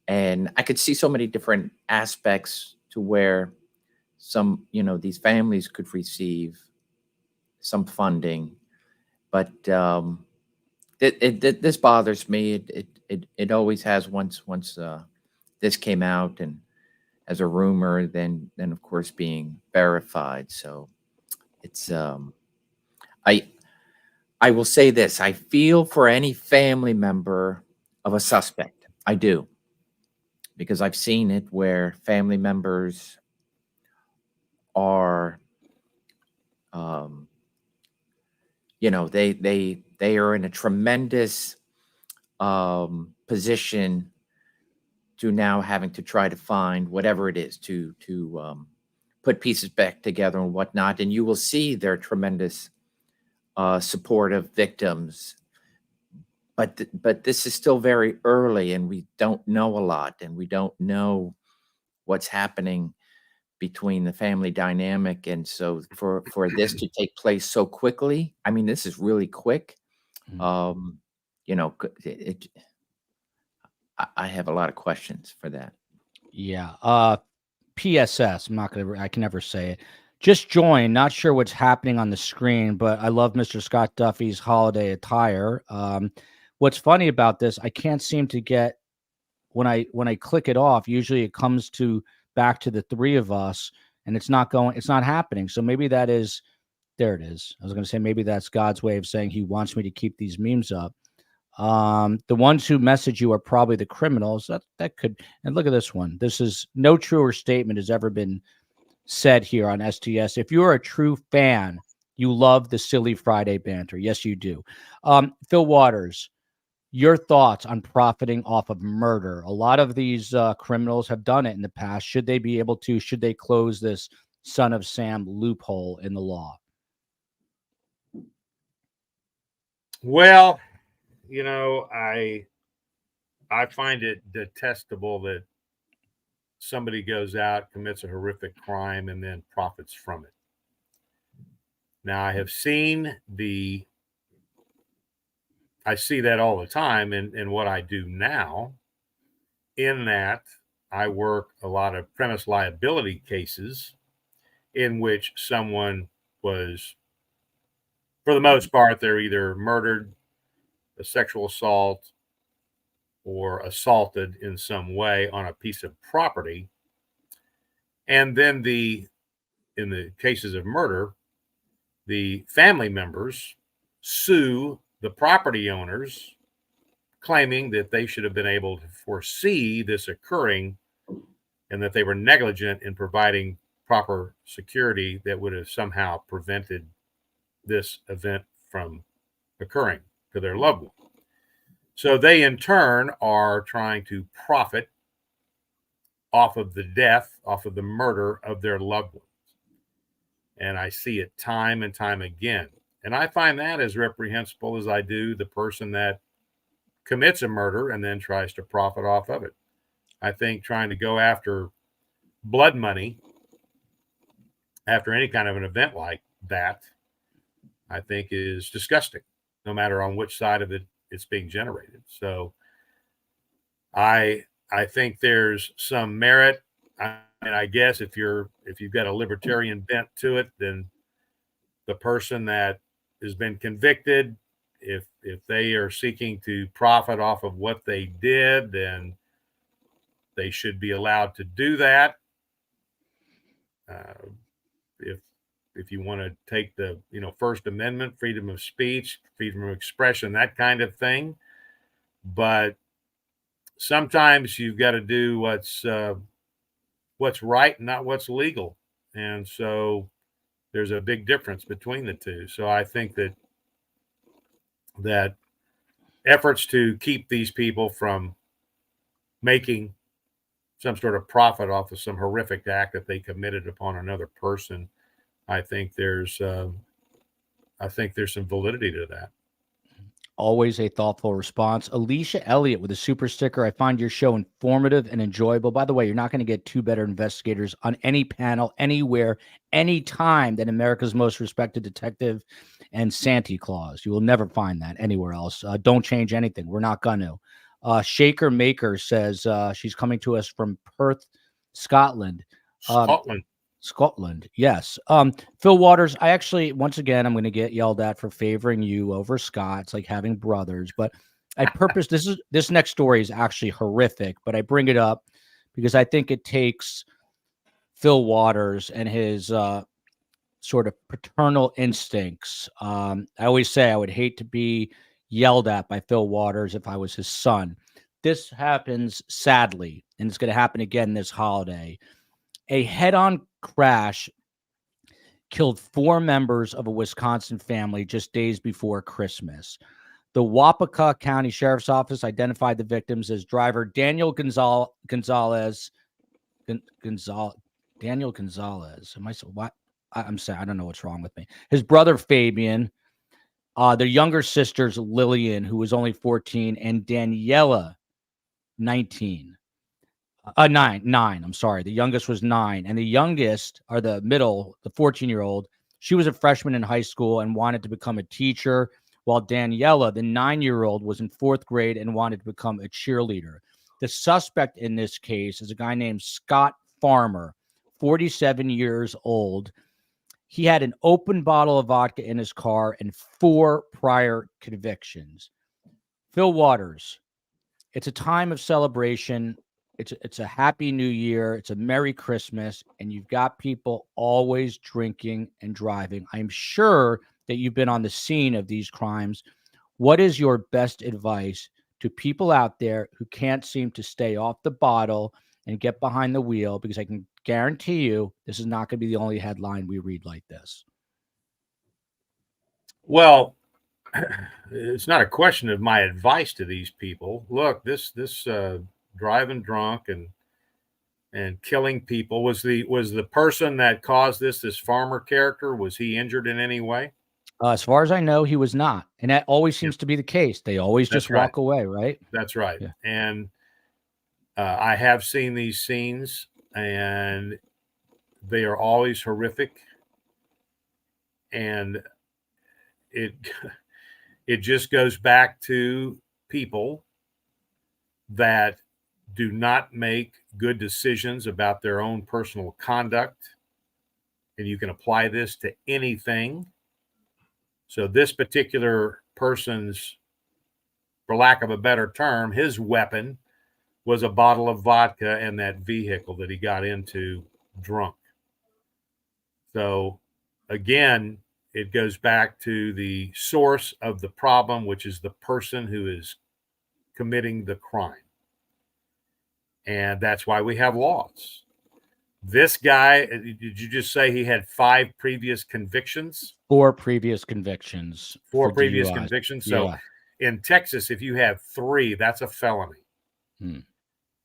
And I could see so many different aspects to where some, these families could receive some funding, but this bothers me. It always has once this came out and as a rumor, then of course being verified. So it's I will say this: I feel for any family member of a suspect. I do, because I've seen it where family members are, they are in a tremendous position to now having to try to find whatever it is to put pieces back together and whatnot. And you will see their tremendous support of victims. But this is still very early, and we don't know a lot, and we don't know what's happening between the family dynamic. And so for this to take place so quickly, I mean, this is really quick. I have a lot of questions for that. Yeah. PSS. I can never say it. Just join. Not sure what's happening on the screen, but I love Mr. Scott Duffy's holiday attire. What's funny about this, I can't seem to get when I click it off. Usually it comes back to the three of us, and it's not happening. So maybe that is, there it is. I was going to say maybe that's God's way of saying he wants me to keep these memes up. The ones who message you are probably the criminals. That could, and look at this one. This is no truer statement has ever been said here on STS. If you're a true fan, you love the silly Friday banter. Yes, you do. Fil Waters, your thoughts on profiting off of murder? A lot of these criminals have done it in the past. Should they be able to? Should they close this Son of Sam loophole in the law? Well, I find it detestable that somebody goes out, commits a horrific crime, and then profits from it. Now, I see that all the time in what I do now, in that I work a lot of premise liability cases in which someone was, for the most part, they're either murdered, a sexual assault, or assaulted in some way on a piece of property. And then in the cases of murder, the family members sue the property owners, claiming that they should have been able to foresee this occurring and that they were negligent in providing proper security that would have somehow prevented this event from occurring to their loved one. So they, in turn, are trying to profit off of the death, off of the murder of their loved ones. And I see it time and time again. And I find that as reprehensible as I do the person that commits a murder and then tries to profit off of it. I think trying to go after blood money after any kind of an event like that, I think is disgusting, no matter on which side of it's being generated. So I think there's some merit. And I guess if you've got a libertarian bent to it, then the person that has been convicted, if they are seeking to profit off of what they did, then they should be allowed to do that. If you want to take the First Amendment, freedom of speech, freedom of expression, that kind of thing, but sometimes you've got to do what's right and not what's legal, and so there's a big difference between the two. So I think that efforts to keep these people from making some sort of profit off of some horrific act that they committed upon another person, I think there's some validity to that. Always a thoughtful response. Alicia Elliott with a super sticker. I find your show informative and enjoyable. By the way, you're not going to get two better investigators on any panel, anywhere, anytime than America's most respected detective and Santa Claus. You will never find that anywhere else. Don't change anything. We're not going to. Shaker Maker says she's coming to us from Perth, Scotland. Scotland, yes. Fil Waters, I actually, once again, I'm going to get yelled at for favoring you over Scott. It's like having brothers, but I purpose this next story is actually horrific, but I bring it up because I think it takes Fil Waters and his sort of paternal instincts. I always say I would hate to be yelled at by Fil Waters if I was his son. This happens sadly, and it's going to happen again this holiday. A head-on crash killed 4 members of a Wisconsin family just days before Christmas. The Waupaca County Sheriff's Office identified the victims as driver Daniel Gonzalez. Daniel Gonzalez. I'm saying I don't know what's wrong with me. His brother Fabian, their younger sisters Lillian, who was only 14, and Daniela, 19. 9. I'm sorry. The youngest was 9. And the youngest, or the middle, the 14-year-old, she was a freshman in high school and wanted to become a teacher, while Daniela, the 9-year-old, was in 4th grade and wanted to become a cheerleader. The suspect in this case is a guy named Scott Farmer, 47 years old. He had an open bottle of vodka in his car and 4 prior convictions. Fil Waters, it's a time of celebration. It's a happy new year. It's a Merry Christmas. And you've got people always drinking and driving. I'm sure that you've been on the scene of these crimes. What is your best advice to people out there who can't seem to stay off the bottle and get behind the wheel? Because I can guarantee you this is not going to be the only headline we read like this. Well, it's not a question of my advice to these people. Look, this driving drunk and killing people, was the person that caused this farmer character, was he injured in any way? As far as I know, he was not. And that always seems to be the case. They always just walk away, right? That's right. Yeah. And I have seen these scenes, and they are always horrific. And it just goes back to people that do not make good decisions about their own personal conduct. And you can apply this to anything. So this particular person's, for lack of a better term, his weapon was a bottle of vodka and that vehicle that he got into drunk. So again, it goes back to the source of the problem, which is the person who is committing the crime. And that's why we have laws. This guy, did you just say he had 5 previous convictions? 4 previous convictions. 4 previous convictions. So in Texas, if you have 3, that's a felony.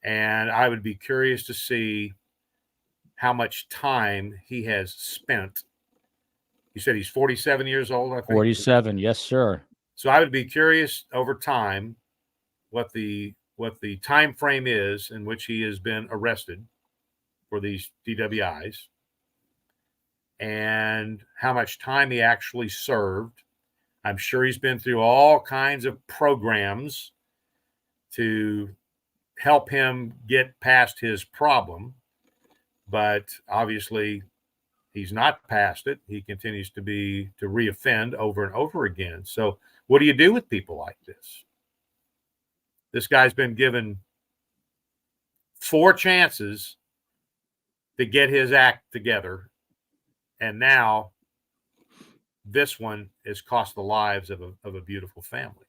And I would be curious to see how much time he has spent. You said he's 47 years old, I think. 47, yes, sir. So I would be curious over time what the time frame is in which he has been arrested for these DWIs, and how much time he actually served. I'm sure he's been through all kinds of programs to help him get past his problem, but obviously he's not past it. He continues to reoffend over and over again. So what do you do with people like this? This guy's been given 4 chances to get his act together, and now this one has cost the lives of a beautiful family.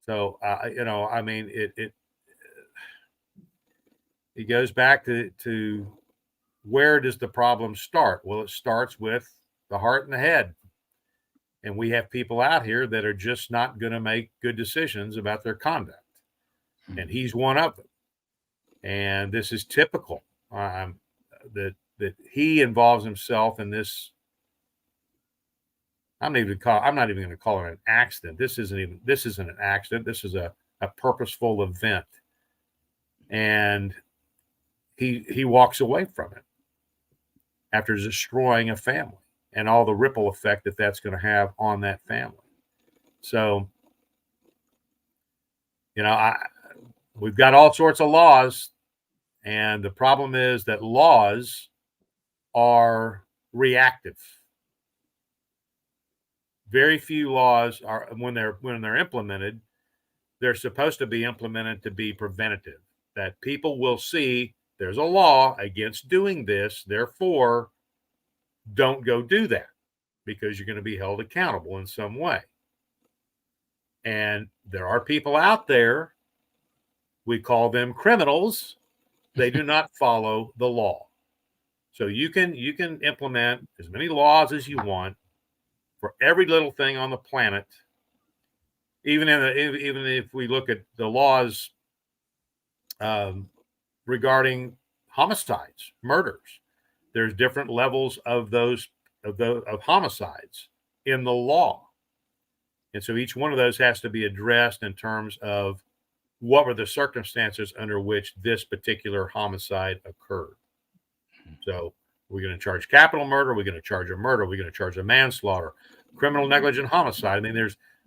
So I mean, it goes back to where does the problem start? Well, it starts with the heart and the head. And we have people out here that are just not going to make good decisions about their conduct. And he's one of them. And this is typical that he involves himself in this. I'm not even going to call it an accident. This isn't an accident. This is a purposeful event. And he walks away from it after destroying a family and all the ripple effect that that's going to have on that family. So, we've got all sorts of laws, and the problem is that laws are reactive. Very few laws are, when they're implemented, they're supposed to be implemented to be preventative. That people will see there's a law against doing this, therefore don't go do that, because you're going to be held accountable in some way. And there are people out there, we call them criminals. They do not follow the law. So you can implement as many laws as you want for every little thing on the planet. Even if we look at the laws regarding homicides, murders, there's different levels of homicides in the law. And so each one of those has to be addressed in terms of what were the circumstances under which this particular homicide occurred. So we're going to charge capital murder. We're going to charge a murder. We're going to charge a manslaughter, criminal negligent homicide. I mean,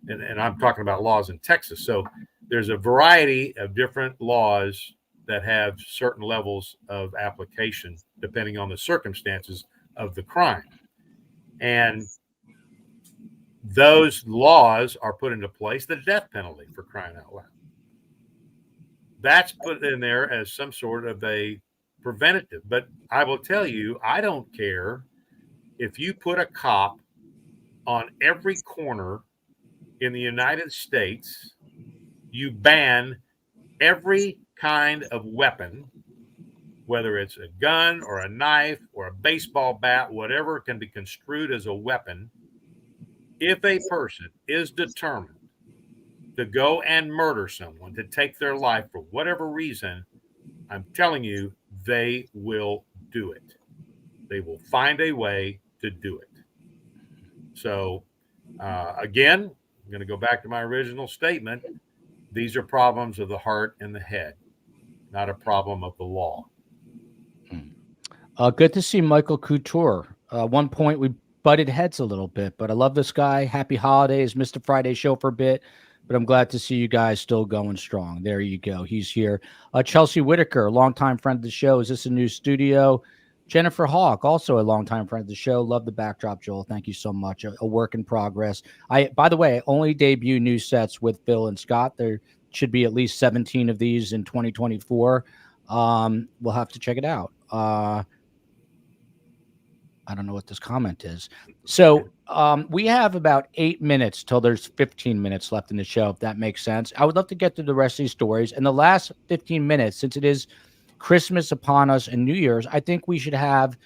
and I'm talking about laws in Texas. So there's a variety of different laws that have certain levels of application depending on the circumstances of the crime. And those laws are put into place, the death penalty, for crying out loud. That's put in there as some sort of a preventative. But I will tell you, I don't care if you put a cop on every corner in the United States, you ban every kind of weapon, whether it's a gun or a knife or a baseball bat, whatever can be construed as a weapon. If a person is determined to go and murder someone, to take their life for whatever reason, I'm telling you, they will do it. They will find a way to do it. So, again, I'm going to go back to my original statement. These are problems of the heart and the head, not a problem of the law. Good to see Michael Couture. One point we butted heads a little bit, but I love this guy. Happy holidays. Missed the Friday show for a bit, but I'm glad to see you guys still going strong. There you go. He's here. Chelsea Whitaker, longtime friend of the show. Is this a new studio? Jennifer Hawk, also a longtime friend of the show. Love the backdrop, Joel. Thank you so much. A work in progress. By the way, I only debut new sets with Fil and Scott. There should be at least 17 of these in 2024. We'll have to check it out. I don't know what this comment is. So we have about 8 minutes till there's 15 minutes left in the show, if that makes sense. I would love to get through the rest of these stories. In the last 15 minutes, since it is Christmas upon us and New Year's, I think we should have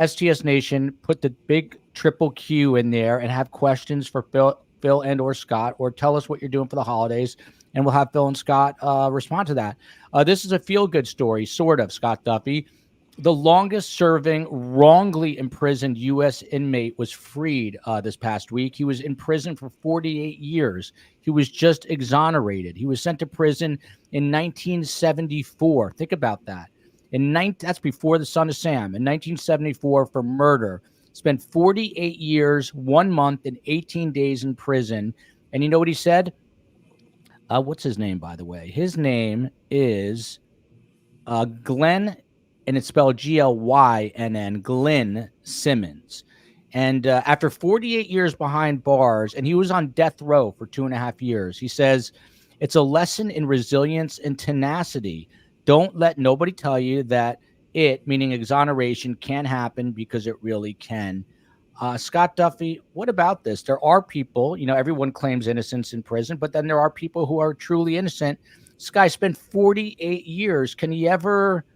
STS Nation put the big triple Q in there and have questions for Fil and or Scott, or tell us what you're doing for the holidays, and we'll have Fil and Scott respond to that. This is a feel-good story, sort of, Scott Duffy. The longest-serving, wrongly imprisoned U.S. inmate was freed this past week. He was in prison for 48 years. He was just exonerated. He was sent to prison in 1974. Think about that. That's before the Son of Sam. In 1974 for murder. Spent 48 years, 1 month, and 18 days in prison. And you know what he said? What's his name, by the way? His name is Glenn, and it's spelled Glynn, Glenn Simmons. And after 48 years behind bars, and he was on death row for 2.5 years, he says, it's a lesson in resilience and tenacity. Don't let nobody tell you that meaning exoneration, can happen, because it really can. Scott Duffy, what about this? There are people, everyone claims innocence in prison, but then there are people who are truly innocent. This guy spent 48 years. Can he ever...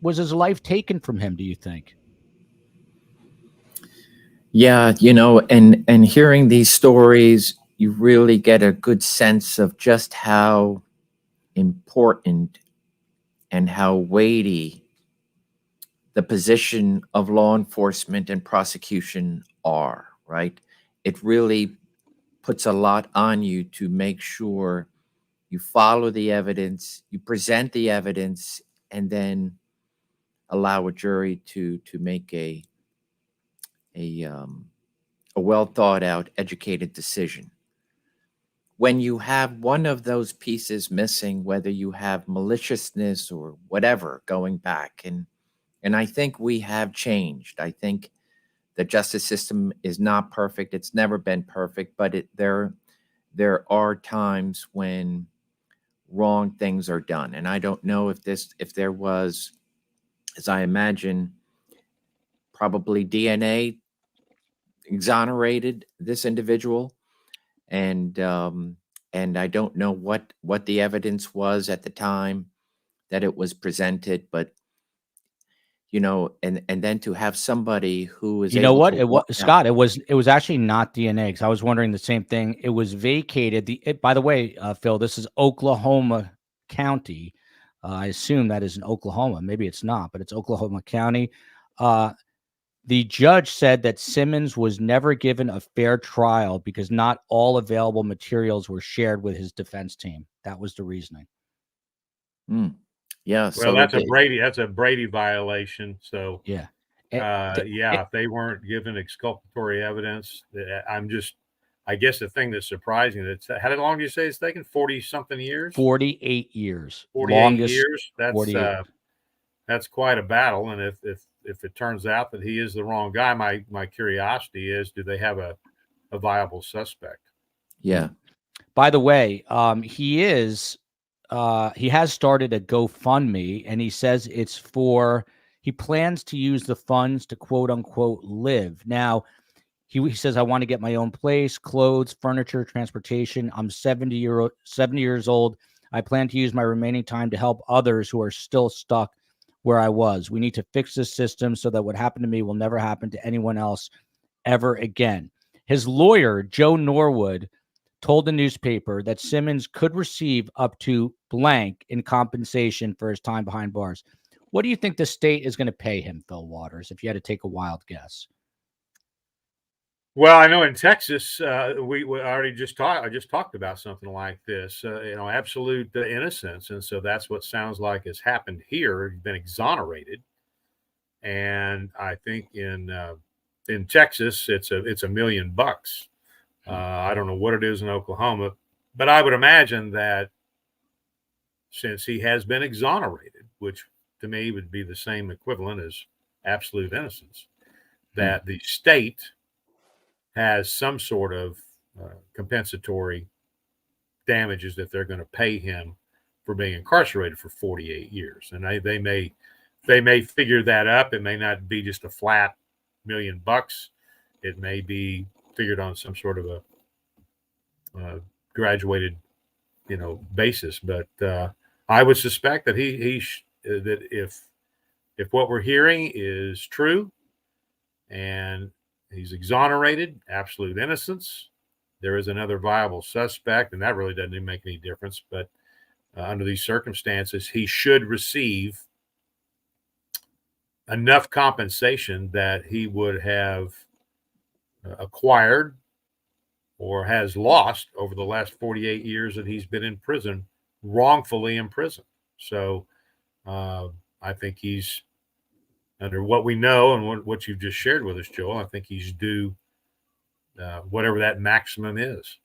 Was his life taken from him, do you think? Yeah, and hearing these stories, you really get a good sense of just how important and how weighty the position of law enforcement and prosecution are, right? it really puts a lot on you to make sure you follow the evidence, you present the evidence, and then allow a jury to make a well thought out, educated decision. When you have one of those pieces missing, whether you have maliciousness or whatever going back, and I think we have changed. I think the justice system is not perfect. It's never been perfect, but there are times when wrong things are done. And I don't know if there was, as I imagine, probably DNA exonerated this individual, and I don't know what the evidence was at the time that it was presented, but and then to have somebody who is You know able what? to It was walk out. Scott. It was actually not DNA, because I was wondering the same thing. It was vacated. By the way, Phil, this is Oklahoma County. I assume that is in Oklahoma. Maybe it's not, but it's Oklahoma County. The judge said that Simmons was never given a fair trial because not all available materials were shared with his defense team. That was the reasoning. Yeah. Well, So that's a Brady violation. So Yeah. if they weren't given exculpatory evidence, I guess the thing that's surprising, how long do you say it's taken? 40-something years? 48 years. 48 Longest years. 48. That's quite a battle. And if it turns out that he is the wrong guy, my curiosity is, do they have a viable suspect? Yeah. By the way, he has started a GoFundMe, and he says he plans to use the funds to quote unquote live. Now, he says, I want to get my own place, clothes, furniture, transportation. I'm 70 years old. I plan to use my remaining time to help others who are still stuck where I was. We need to fix this system so that what happened to me will never happen to anyone else ever again. His lawyer, Joe Norwood, told the newspaper that Simmons could receive up to blank in compensation for his time behind bars. What do you think the state is going to pay him, Fil Waters, if you had to take a wild guess? Well, I know in Texas, we already I just talked about something like this, absolute innocence. And so that's what sounds like has happened here. He's been exonerated. And I think in Texas, it's $1 million. I don't know what it is in Oklahoma, but I would imagine that since he has been exonerated, which to me would be the same equivalent as absolute innocence, that the state has some sort of compensatory damages that they're going to pay him for being incarcerated for 48 years. And they may figure that up. It may not be just a flat $1 million. It may be figured on some sort of a graduated, basis. But I would suspect that that if what we're hearing is true and he's exonerated, absolute innocence, there is another viable suspect, and that really doesn't even make any difference. But under these circumstances, he should receive enough compensation that he would have acquired or has lost over the last 48 years that he's been in prison, wrongfully in prison. So I think he's, under what we know and what you've just shared with us, Joel, I think he's due whatever that maximum is.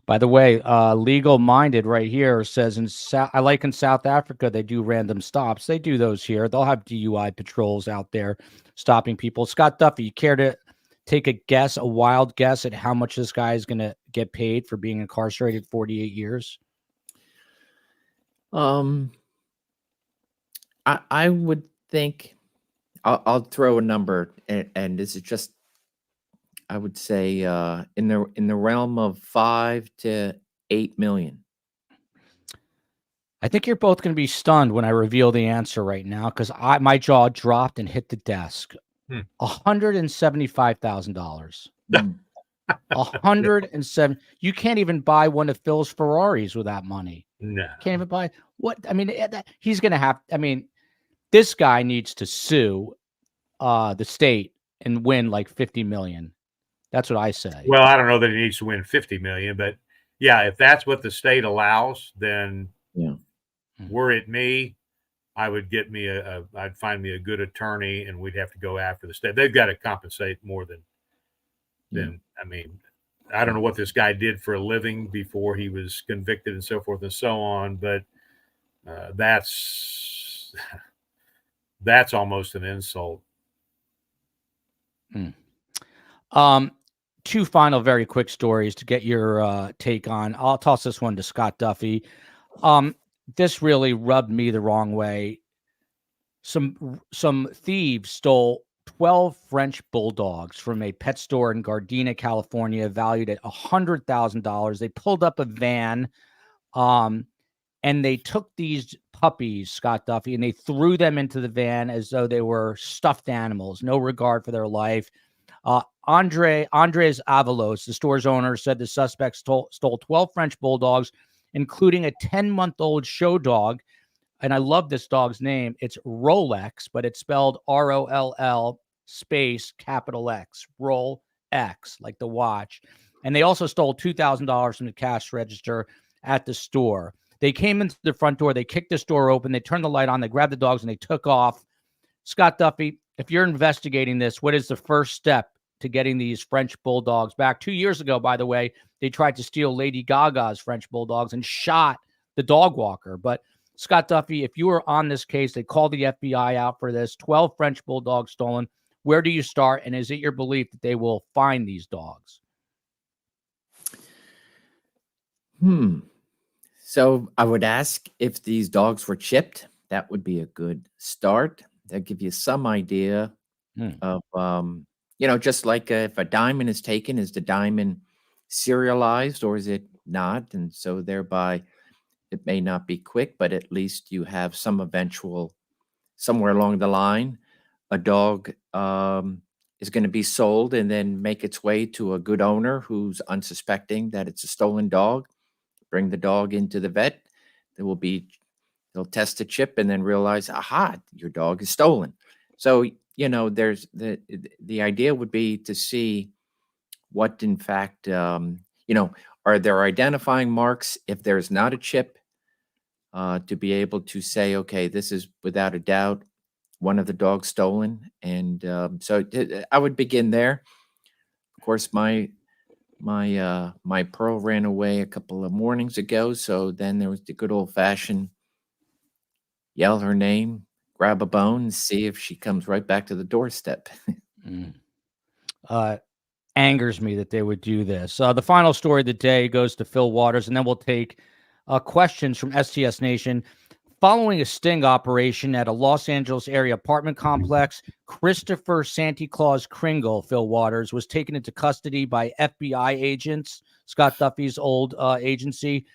By the way, Legal Minded right here says in South Africa, they do random stops. They do those here. They'll have DUI patrols out there stopping people. Scott Duffy, you care to take a wild guess at how much this guy is going to get paid for being incarcerated 48 years? I would think I'll throw a number, and this is just, I would say in the realm of 5 to 8 million. I think you're both going to be stunned when I reveal the answer right now, because my jaw dropped and hit the desk. $175,000. 107. You can't even buy one of Phil's Ferraris with that money. No, can't even buy what? I mean, he's going to have. I mean, this guy needs to sue the state and win like $50 million. That's what I say. Well, I don't know that he needs to win 50 million, but yeah, if that's what the state allows, then were it me, I would get me I'd find me a good attorney, and we'd have to go after the state. They've got to compensate more than I mean, I don't know what this guy did for a living before he was convicted and so forth and so on, but that's almost an insult. Two final very quick stories to get your take on. I'll toss this one to Scott Duffy. This really rubbed me the wrong way. Some thieves stole 12 French bulldogs from a pet store in Gardena, California, valued at $100,000. They pulled up a van, and they took these puppies, Scott Duffy, and they threw them into the van as though they were stuffed animals, no regard for their life. Andres Avalos, the store's owner, said the suspects stole 12 French bulldogs, including a 10-month-old show dog. And I love this dog's name. It's Rolex, but it's spelled ROLL space capital X, Rolex, like the watch. And they also stole $2,000 from the cash register at the store. They came into the front door. They kicked this door open. They turned the light on. They grabbed the dogs and they took off. Scott Duffy, if you're investigating this, what is the first step to getting these French bulldogs back? 2 years ago, by the way, they tried to steal Lady Gaga's French bulldogs and shot the dog walker. But Scott Duffy, if you were on this case, they called the FBI out for this, 12 French bulldogs stolen. Where do you start? And is it your belief that they will find these dogs? So I would ask if these dogs were chipped. That would be a good start. That'd give you some idea of, just like if a diamond is taken, is the diamond serialized or is it not? And so thereby it may not be quick, but at least you have some eventual, somewhere along the line, a dog is going to be sold and then make its way to a good owner who's unsuspecting that it's a stolen dog. Bring the dog into the vet. They'll test the chip and then realize, aha, your dog is stolen. So, there's the idea would be to see what, in fact, are there identifying marks if there's not a chip, to be able to say, okay, this is without a doubt one of the dogs stolen. And so I would begin there. Of course, my Pearl ran away a couple of mornings ago. So then there was the good old fashioned yell her name, grab a bone, and see if she comes right back to the doorstep. Angers me that they would do this. The final story of the day goes to Fil Waters, and then we'll take questions from STS Nation. Following a sting operation at a Los Angeles area apartment complex, Christopher Santa Claus Kringle, Fil Waters, was taken into custody by FBI agents, Scott Duffy's old agency.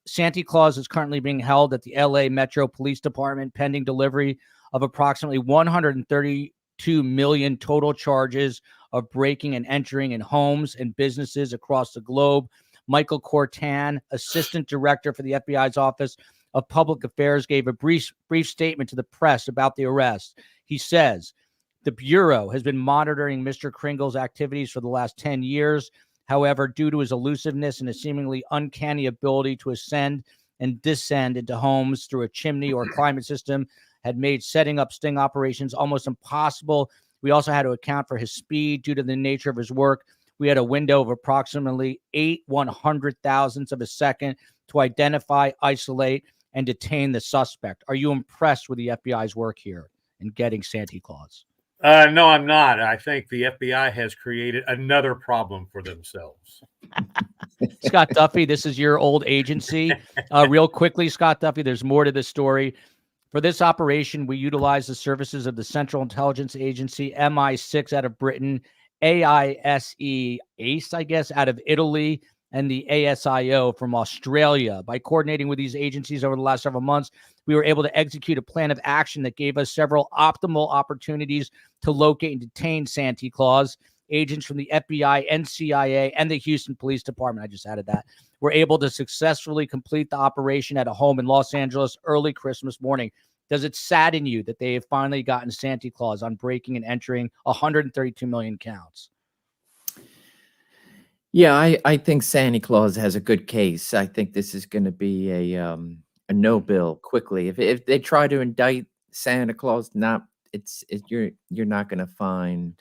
Santa Claus is currently being held at the LA Metro Police Department pending delivery of approximately $132 million total charges of breaking and entering in homes and businesses across the globe. Michael Cortan, assistant director for the FBI's Office of Public Affairs, gave a brief statement to the press about the arrest. He says, the Bureau has been monitoring Mr. Kringle's activities for the last 10 years. However, due to his elusiveness and a seemingly uncanny ability to ascend and descend into homes through a chimney or climate system, had made setting up sting operations almost impossible. We also had to account for his speed due to the nature of his work. We had a window of approximately 8/100,000ths of a second to identify, isolate, and detain the suspect. Are you impressed with the FBI's work here in getting Santa Claus? No, I'm not. I think the FBI has created another problem for themselves. Scott Duffy, this is your old agency. Real quickly, Scott Duffy, there's more to this story. For this operation, we utilized the services of the Central Intelligence Agency, MI6 out of Britain, ACE, I guess, out of Italy, and the ASIO from Australia. By coordinating with these agencies over the last several months, we were able to execute a plan of action that gave us several optimal opportunities to locate and detain Santa Claus. Agents from the FBI, NCIA, and the Houston Police Department, I just added that, were able to successfully complete the operation at a home in Los Angeles early Christmas morning. Does it sadden you that they have finally gotten Santa Claus on breaking and entering 132 million counts? Yeah, I think Santa Claus has a good case. I think this is going to be a no bill quickly. If they try to indict Santa Claus, you're not going to find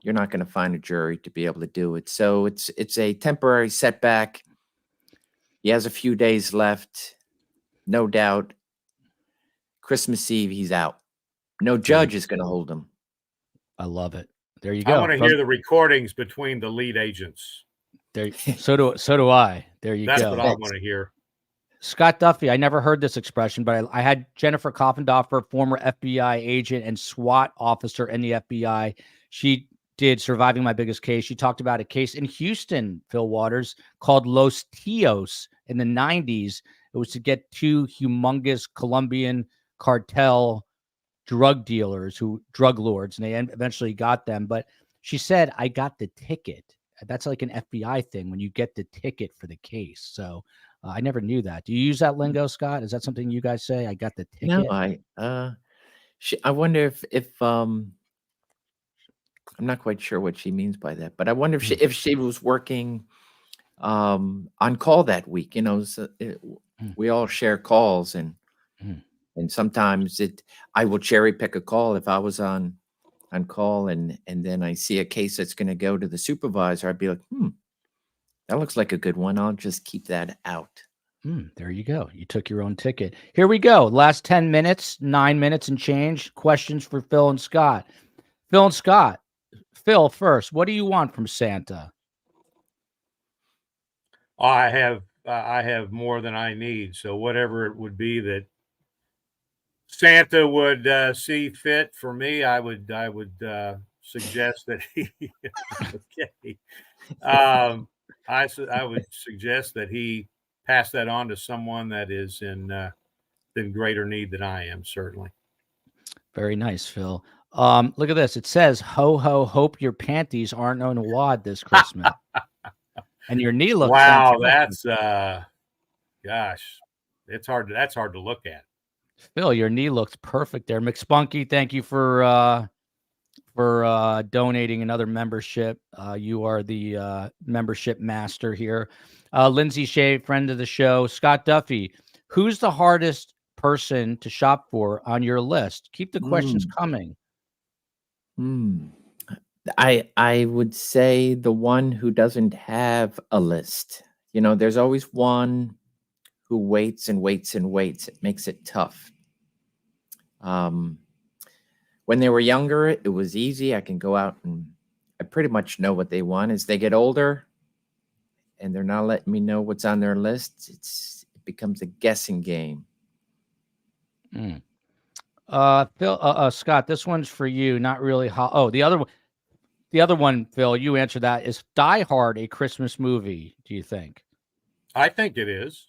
a jury to be able to do it. So it's a temporary setback. He has a few days left, no doubt. Christmas Eve, he's out. No judge is going to hold him. I love it. There you I go. want to hear the recordings between the lead agents. There, so do I. There you That's go. what I want to hear. Scott Duffy, I never heard this expression, but I had Jennifer Koffendorfer, former FBI agent and SWAT officer in the FBI. She did Surviving My Biggest Case. She talked about a case in Houston, Fil Waters, called Los Tios in the 90s. It was to get two humongous Colombian cartel drug lords, and they eventually got them. But she said, I got the ticket. That's like an FBI thing when you get the ticket for the case. So I never knew that. Do you use that lingo, Scott? Is that something you guys say? I got the ticket. No, I wonder if I'm not quite sure what she means by that, but I wonder if she was working on call that week. We all share calls, and sometimes I will cherry pick a call if I was on call, and then I see a case that's going to go to the supervisor. I'd be like, that looks like a good one. I'll just keep that out. There you go. You took your own ticket. Here we go. Last 10 minutes, 9 minutes and change. Questions for Fil and Scott. Fil and Scott. Fil, first, what do you want from Santa? I have more than I need. So whatever it would be that Santa would see fit for me, I would suggest that he. Okay. I would suggest that he pass that on to someone that is in greater need than I am, certainly. Very nice, Fil. Look at this. It says, ho, ho, hope your panties aren't on a wad this Christmas. And your knee looks wow, fantastic. that's gosh, that's hard to look at. Fil, your knee looks perfect there. McSpunky, thank you for donating another membership. You are the membership master here. Lindsay Shea, friend of the show. Scott Duffy, who's the hardest person to shop for on your list? Keep the questions coming. I would say the one who doesn't have a list. There's always one who waits and waits and waits. It makes it tough. When they were younger, it was easy. I can go out and I pretty much know what they want. As they get older and they're not letting me know what's on their list, it becomes a guessing game. Fil, Scott, this one's for you. Not really. The other one, Fil, you answer that. Is Die Hard a Christmas movie, do you think? I think it is.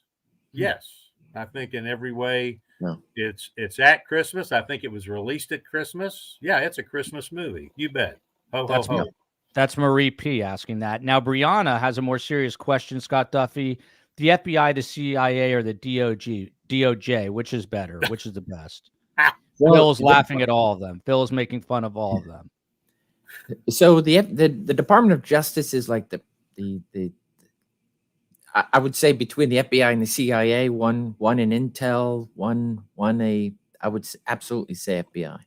Yes. I think in every way No. it's at Christmas. I think it was released at Christmas. Yeah, it's a Christmas movie. You bet. Ho, ho, ho. That's Marie P. asking that. Now, Brianna has a more serious question, Scott Duffy. The FBI, the CIA, or the DOJ, which is better? Which is the best? Phil's laughing at all of them. Phil's making fun of all of them. So the Department of Justice is like the I would say between the FBI and the CIA, one in intel, one I would absolutely say FBI.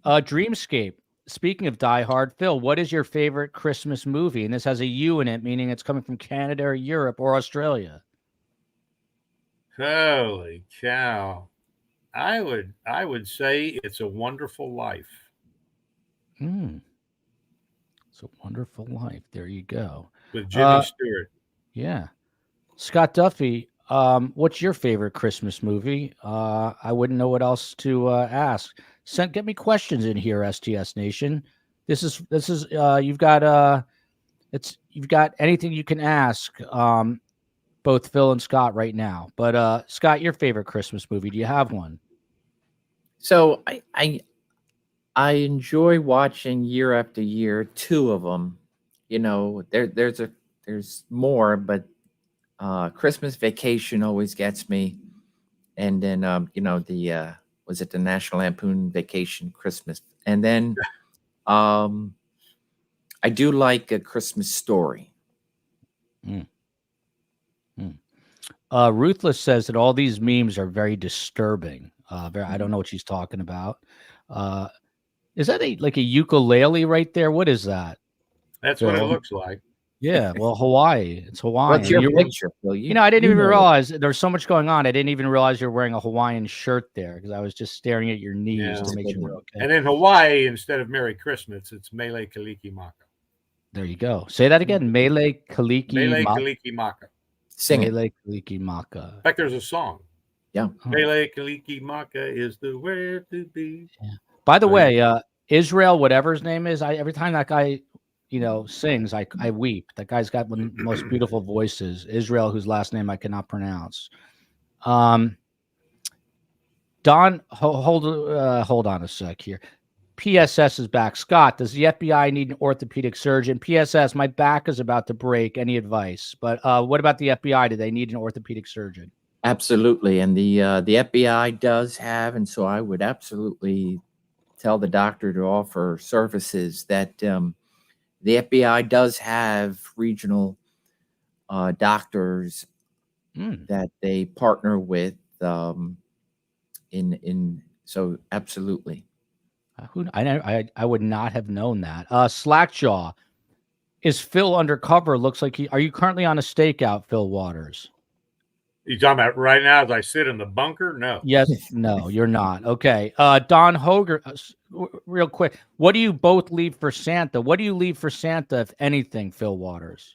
Dreamscape. Speaking of Die Hard, Fil, what is your favorite Christmas movie? And this has a U in it, meaning it's coming from Canada or Europe or Australia. Holy cow. I would say It's a Wonderful Life. It's a Wonderful Life. There you go. With Jimmy Stewart. Yeah. Scott Duffy, what's your favorite Christmas movie? I wouldn't know what else to ask. Get me questions in here, STS Nation. This is you've got anything you can ask both Fil and Scott right now. But Scott, your favorite Christmas movie, do you have one? So I enjoy watching year after year, two of them. There's more, but Christmas Vacation always gets me. And then was it the National Lampoon Vacation Christmas? And then I do like A Christmas Story. Mm. Mm. Ruthless says that all these memes are very disturbing. I don't know what she's talking about. Is that like a ukulele right there? What is that, That's what it Phil? looks like. Yeah, well, Hawaii. It's Well, it's Hawaiian. your You're, picture, Phil. I didn't You even know it. realize there's so much going on. I didn't even realize you're wearing a Hawaiian shirt there because I was just staring at your knees Yeah. to make sure we're okay. And in Hawaii, instead of Merry Christmas, it's Mele Kalikimaka. There you go. Say that again. Mele Kaliki Mele Maka. Kalikimaka. Sing it. Mele Kaliki Maka. In fact, there's a song. Yeah. Mele Kalikimaka is the way to be. Yeah. By the Right. way, Israel, whatever his name is, every time that guy, sings, I weep. That guy's got one of the most beautiful voices. Israel, whose last name I cannot pronounce. Don, hold on a sec here. PSS is back. Scott, does the FBI need an orthopedic surgeon? PSS, my back is about to break. Any advice? But what about the FBI? Do they need an orthopedic surgeon? Absolutely. And the FBI does have, and so I would absolutely tell the doctor to offer services that the FBI does have regional doctors that they partner with so absolutely. I would not have known that. Slackjaw, is Fil undercover? Looks like are you currently on a stakeout, Fil Waters? You talking about right now as I sit in the bunker? No. Yes. No, you're not. Okay. Don Hoger, real quick. What do you both leave for Santa? What do you leave for Santa, if anything, Fil Waters?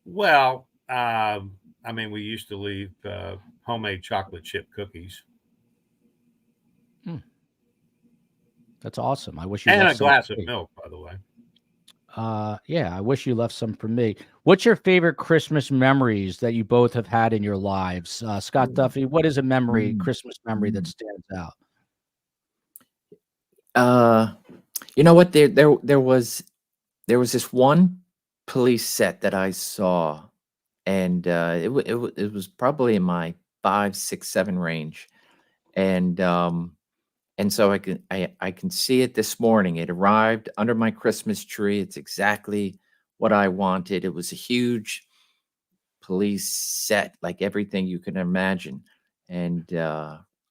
Well, we used to leave homemade chocolate chip cookies. That's awesome. I wish you and left a glass some of milk, by the way. Yeah, I wish you left some for me. What's your favorite Christmas memories that you both have had in your lives? Scott Duffy, what is a Christmas memory that stands out? You know what? There was this one police set that I saw, and it was probably in my 5, 6, 7 range, and so I can see it this morning. It arrived under my Christmas tree. It's exactly what I wanted. It was a huge police set, like everything you can imagine, and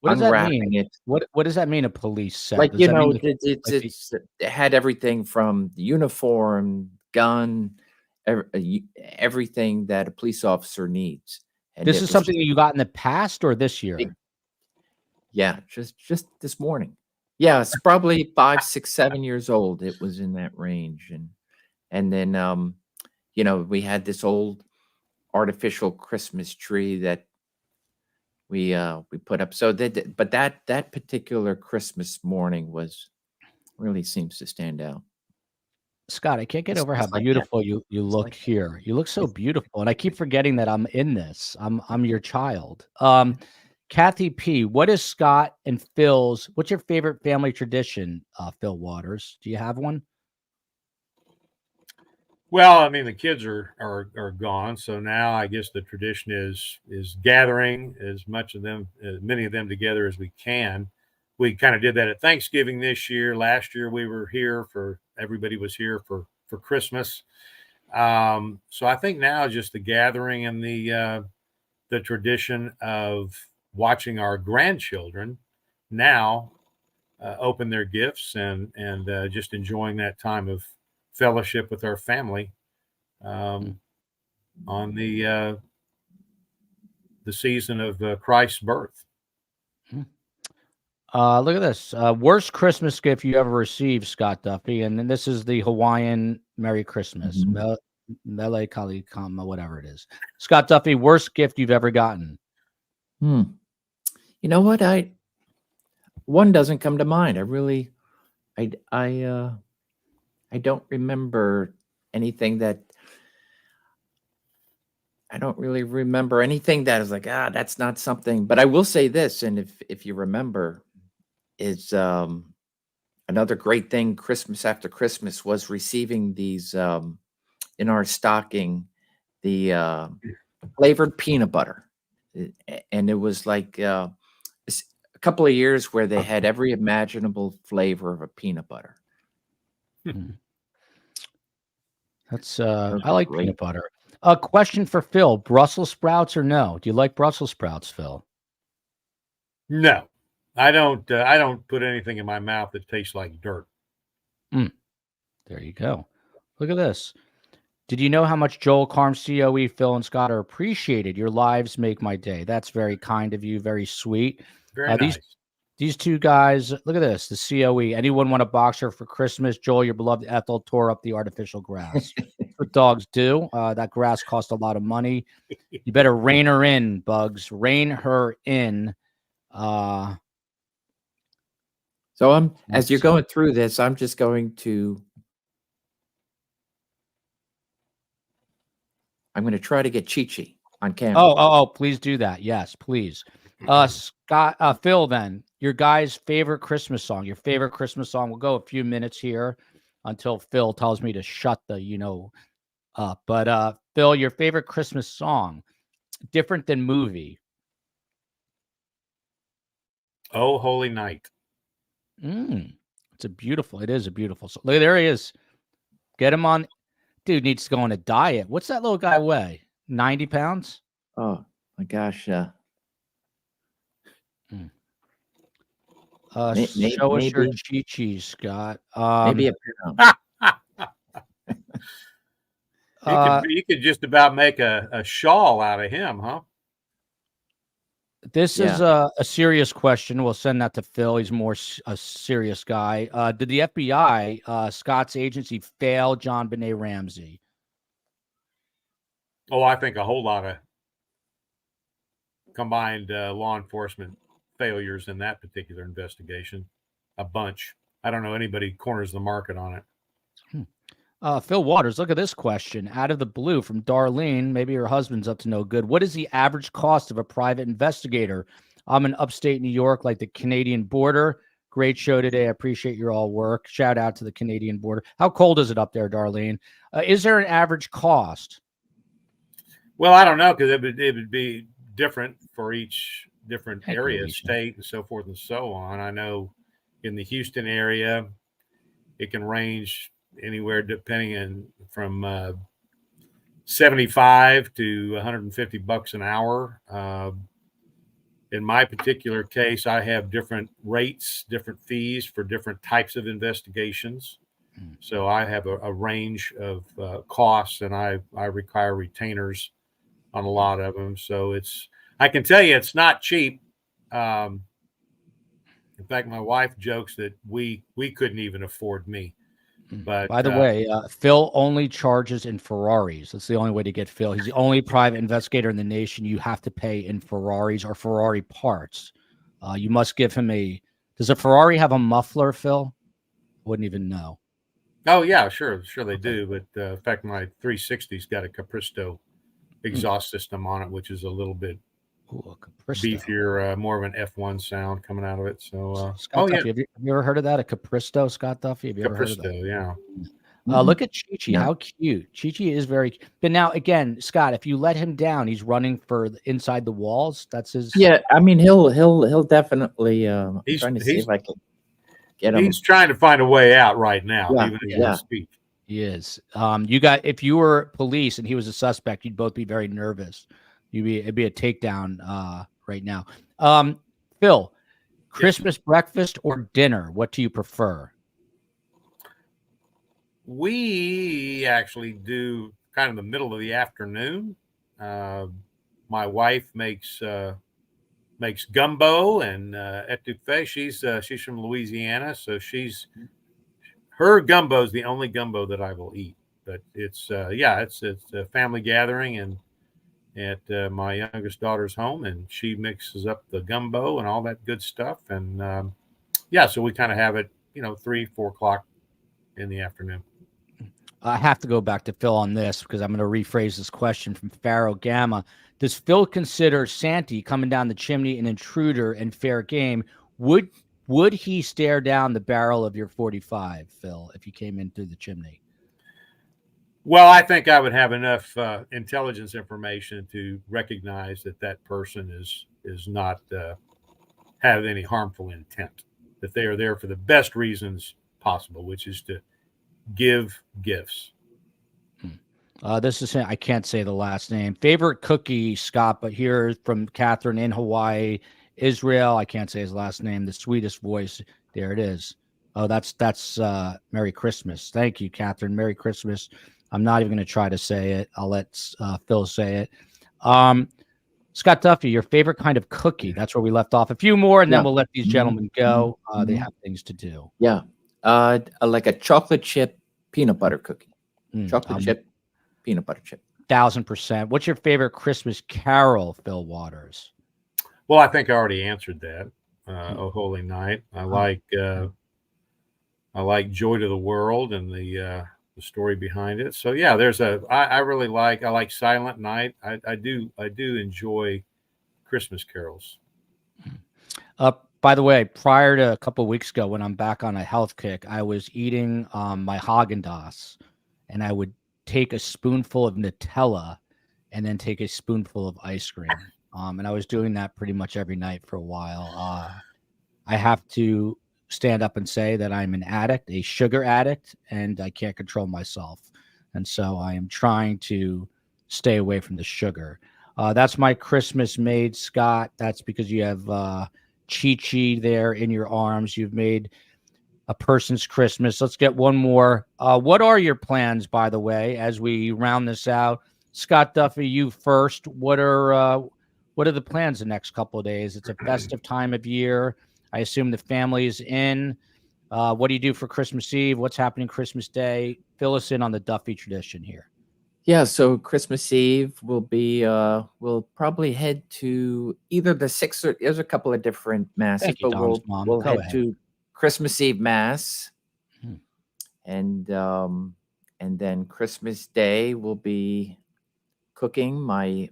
What does that unwrapping mean? it. What does that mean? A police set? Like, Does that mean it had everything from the uniform, gun, everything that a police officer needs. And this it is was something that you got in the past or this year? yeah, just this morning. Yeah, it's probably 5, 6, 7 years old. It was in that range, and then we had this old artificial Christmas tree that we put up. So that particular Christmas morning really seems to stand out. Scott, I can't get over how It's like beautiful you look like that. here. You look so beautiful, and I keep forgetting that I'm in this. I'm your child. Kathy P, what is Scott and Phil's? What's your favorite family tradition, Fil Waters? Do you have one? Well, the kids are gone, so now I guess the tradition is gathering many of them together as we can. We kind of did that at Thanksgiving this year. Last year we were here everybody was here for Christmas. So I think now just the gathering and the tradition of watching our grandchildren now open their gifts and just enjoying that time of fellowship with our family on the season of Christ's birth. Look at this. Worst Christmas gift you ever received, Scott Duffy. And then this is the Hawaiian Merry Christmas. Mele Kali Kama, whatever it is. Scott Duffy, worst gift you've ever gotten. You know what? One doesn't come to mind. I don't remember anything that I don't really remember anything that is like, that's not something. But I will say this, and if you remember, is another great thing Christmas after Christmas was receiving these in our stocking, the flavored peanut butter. And it was like a couple of years where they had every imaginable flavor of a peanut butter. That's Those I are like great. peanut butter. A question for Phil: Brussels sprouts or no? Do you like Brussels sprouts, Phil? No, I don't. I don't put anything in my mouth that tastes like dirt. There you go. Look at this. Did you know how much Joel, Carm, COE, Phil, and Scott are appreciated? Your lives make my day. That's very kind of you. Very sweet. Very These nice. These two guys, look at this, the COE. Anyone want a boxer for Christmas? Joel, your beloved Ethel tore up the artificial grass. That's what dogs do. That grass cost a lot of money. You better rein her in, Bugs. Rein her in. So as you're Let's see. going through this, I'm just going to try to get Chi-Chi on camera. Oh, please do that. Yes, please. Scott, Phil, then, your guy's favorite Christmas song. Your favorite Christmas song. We'll go a few minutes here until Phil tells me to shut the up. But Phil, your favorite Christmas song, different than movie. Oh, holy night. It is a beautiful song. Look, there he is. Get him on. Dude needs to go on a diet. What's that little guy weigh? 90 pounds? Oh my gosh. Show us your Chi-Chi, Scott. Maybe a pound. You could just about make a shawl out of him, huh? This is a serious question. We'll send that to Phil. He's more a serious guy. Did the FBI, Scott's agency, fail John Benet Ramsey? Oh, I think a whole lot of combined law enforcement failures in that particular investigation. A bunch. I don't know anybody corners the market on it. Fil Waters, look at this question. Out of the blue from Darlene, maybe her husband's up to no good. What is the average cost of a private investigator? I'm in upstate New York, like the Canadian border. Great show today. I appreciate your all work. Shout out to the Canadian border. How cold is it up there, Darlene? Is there an average cost? Well, I don't know, because it would be different for each different area, state, and so forth and so on. I know in the Houston area, it can range anywhere depending from 75 to 150 bucks an hour. In my particular case, I have different rates, different fees for different types of investigations. So I have a range of costs, and I require retainers on a lot of them. So I can tell you it's not cheap. In fact, my wife jokes that we couldn't even afford me. But by the way, Phil only charges in Ferraris. That's the only way to get Phil. He's the only private investigator in the nation you have to pay in Ferraris or Ferrari parts. You must give him does a Ferrari have a muffler, Phil? Wouldn't even know. Oh yeah, sure they do. But in fact, my 360's got a Capristo exhaust system on it, which is a little bit beefier, more of an F1 sound coming out of it. So, Scott Duffy, have you ever heard of that? A Capristo, Scott Duffy? Have you ever heard of that? Yeah. Look at Chi-Chi. Yeah. How cute. Chi-Chi is very cute. But now, again, Scott, if you let him down, he's running for inside the walls. That's his. Yeah, I mean, he'll definitely. I'm trying to see if I can get him. He's trying to find a way out right now, even as we speak. He is. If you were police and he was a suspect, you'd both be very nervous. It'd be a takedown right now. Phil, Christmas breakfast or dinner? What do you prefer? We actually do kind of the middle of the afternoon. My wife makes gumbo and etouffee. She's from Louisiana, so her gumbo is the only gumbo that I will eat. But it's a family gathering and at my youngest daughter's home, and she mixes up the gumbo and all that good stuff. And so we kind of have it, 3, 4 o'clock in the afternoon. I have to go back to Phil on this because I'm going to rephrase this question from Pharaoh Gamma. Does Phil consider Santy coming down the chimney an intruder and fair game? Would he stare down the barrel of your 45, Phil, if you came in through the chimney? Well, I think I would have enough intelligence information to recognize that person is not have any harmful intent, that they are there for the best reasons possible, which is to give gifts. This is I can't say the last name. Favorite cookie, Scott, but here from Catherine in Hawaii, Israel. I can't say his last name. The sweetest voice. There it is. Oh, that's Merry Christmas. Thank you, Catherine. Merry Christmas. I'm not even going to try to say it. I'll let Phil say it. Scott Duffy, your favorite kind of cookie? That's where we left off. A few more, and then we'll let these gentlemen go. They have things to do. Yeah, like a chocolate chip peanut butter cookie. Chocolate chip, peanut butter chip. 1000%. What's your favorite Christmas carol, Fil Waters? Well, I think I already answered that. Oh Holy Night. I like Joy to the World and the story behind it. So yeah, I really like Silent Night. I do enjoy Christmas carols. By the way, prior to a couple of weeks ago, when I'm back on a health kick, I was eating my Haagen-Dazs, and I would take a spoonful of Nutella and then take a spoonful of ice cream. And I was doing that pretty much every night for a while. I have to stand up and say that I'm an addict, a sugar addict, and I can't control myself. And so I am trying to stay away from the sugar. That's my Christmas made, Scott. That's because you have Chi-Chi there in your arms. You've made a person's Christmas. Let's get one more. What are your plans, by the way, as we round this out? Scott Duffy, you first. What are the plans the next couple of days? It's a festive time of year. I assume the family is in. What do you do for Christmas Eve? What's happening Christmas Day? Fill us in on the Duffy tradition here. Yeah, so Christmas Eve will be, we'll probably head to either the 6th or there's a couple of different masses, Thank you, but Dom's mom. we'll Go head ahead. to Christmas Eve Mass. Hmm. And then Christmas Day will be cooking. My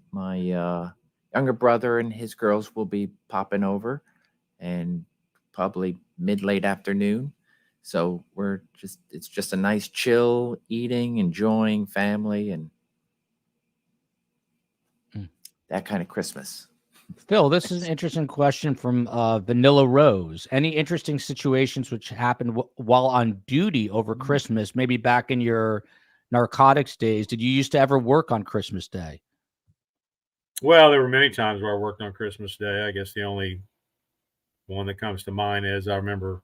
younger brother and his girls will be popping over, and probably late afternoon. So it's just a nice chill, eating, enjoying family, and that kind of Christmas. Phil, this is an interesting question from Vanilla Rose. Any interesting situations which happened while on duty over Christmas, maybe back in your narcotics days? Did you used to ever work on Christmas Day? Well, there were many times where I worked on Christmas Day. I guess the only one that comes to mind is I remember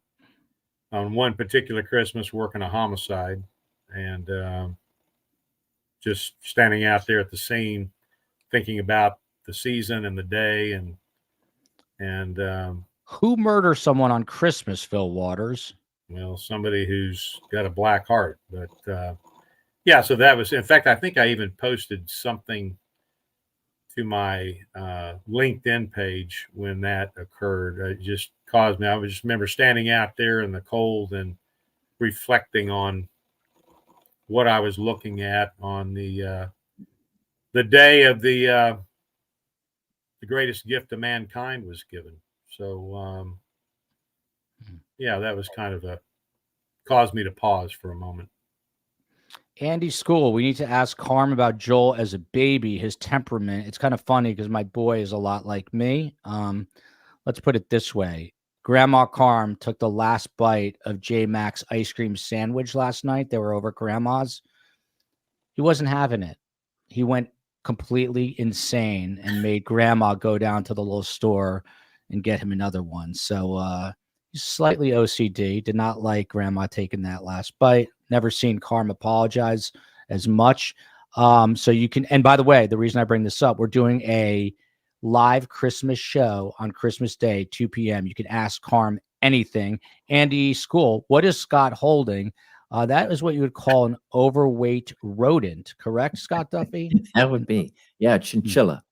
on one particular Christmas working a homicide and just standing out there at the scene, thinking about the season and the day and who murders someone on Christmas, Fil Waters? Well, somebody who's got a black heart. But yeah, so that was, in fact, I think I even posted something to my LinkedIn page when that occurred. It just caused me, I just remember standing out there in the cold and reflecting on what I was looking at on the day of the greatest gift to mankind was given. So yeah, that was kind of caused me to pause for a moment. Andy School, we need to ask Carm about Joel as a baby, his temperament. It's kind of funny because my boy is a lot like me. Let's put it this way. Grandma Carm took the last bite of J Mac's ice cream sandwich last night. They were over at Grandma's. He wasn't having it. He went completely insane and made Grandma go down to the little store and get him another one. So he's slightly OCD, did not like Grandma taking that last bite. Never seen Carm apologize as much. So you can, and by the way, the reason I bring this up, we're doing a live Christmas show on Christmas Day, 2 p.m. You can ask Carm anything. Andy School, what is Scott holding? That is what you would call an overweight rodent, correct, Scott Duffy? That would be, yeah, chinchilla.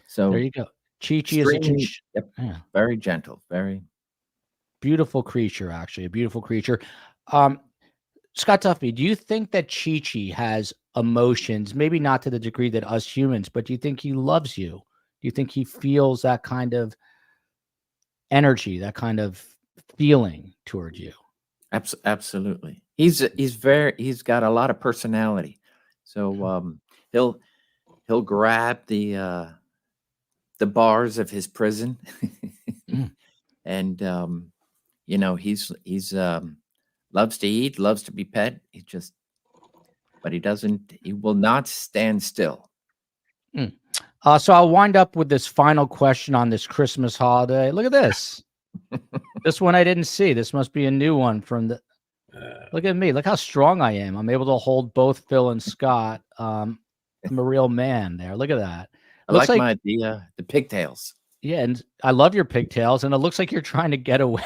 So there you go. Chi-Chi is a chinchilla. Yep, yeah. Very gentle, very beautiful creature, actually, a beautiful creature. Scott Duffy, do you think that Chi-Chi has emotions, maybe not to the degree that us humans, but do you think he loves you? Do you think he feels that kind of energy, that kind of feeling toward you? Absolutely. He's got a lot of personality. So he'll grab the bars of his prison and he's loves to eat, loves to be pet. He just but he will not stand still. So I'll wind up with this final question on this Christmas holiday. Look at this. This one I didn't see. This must be a new one from the. Look at me. Look how strong I am. I'm able to hold both Fil and Scott. I'm a real man there. Look at that. I Looks like the pigtails. Yeah, and I love your pigtails, and it looks like you're trying to get away.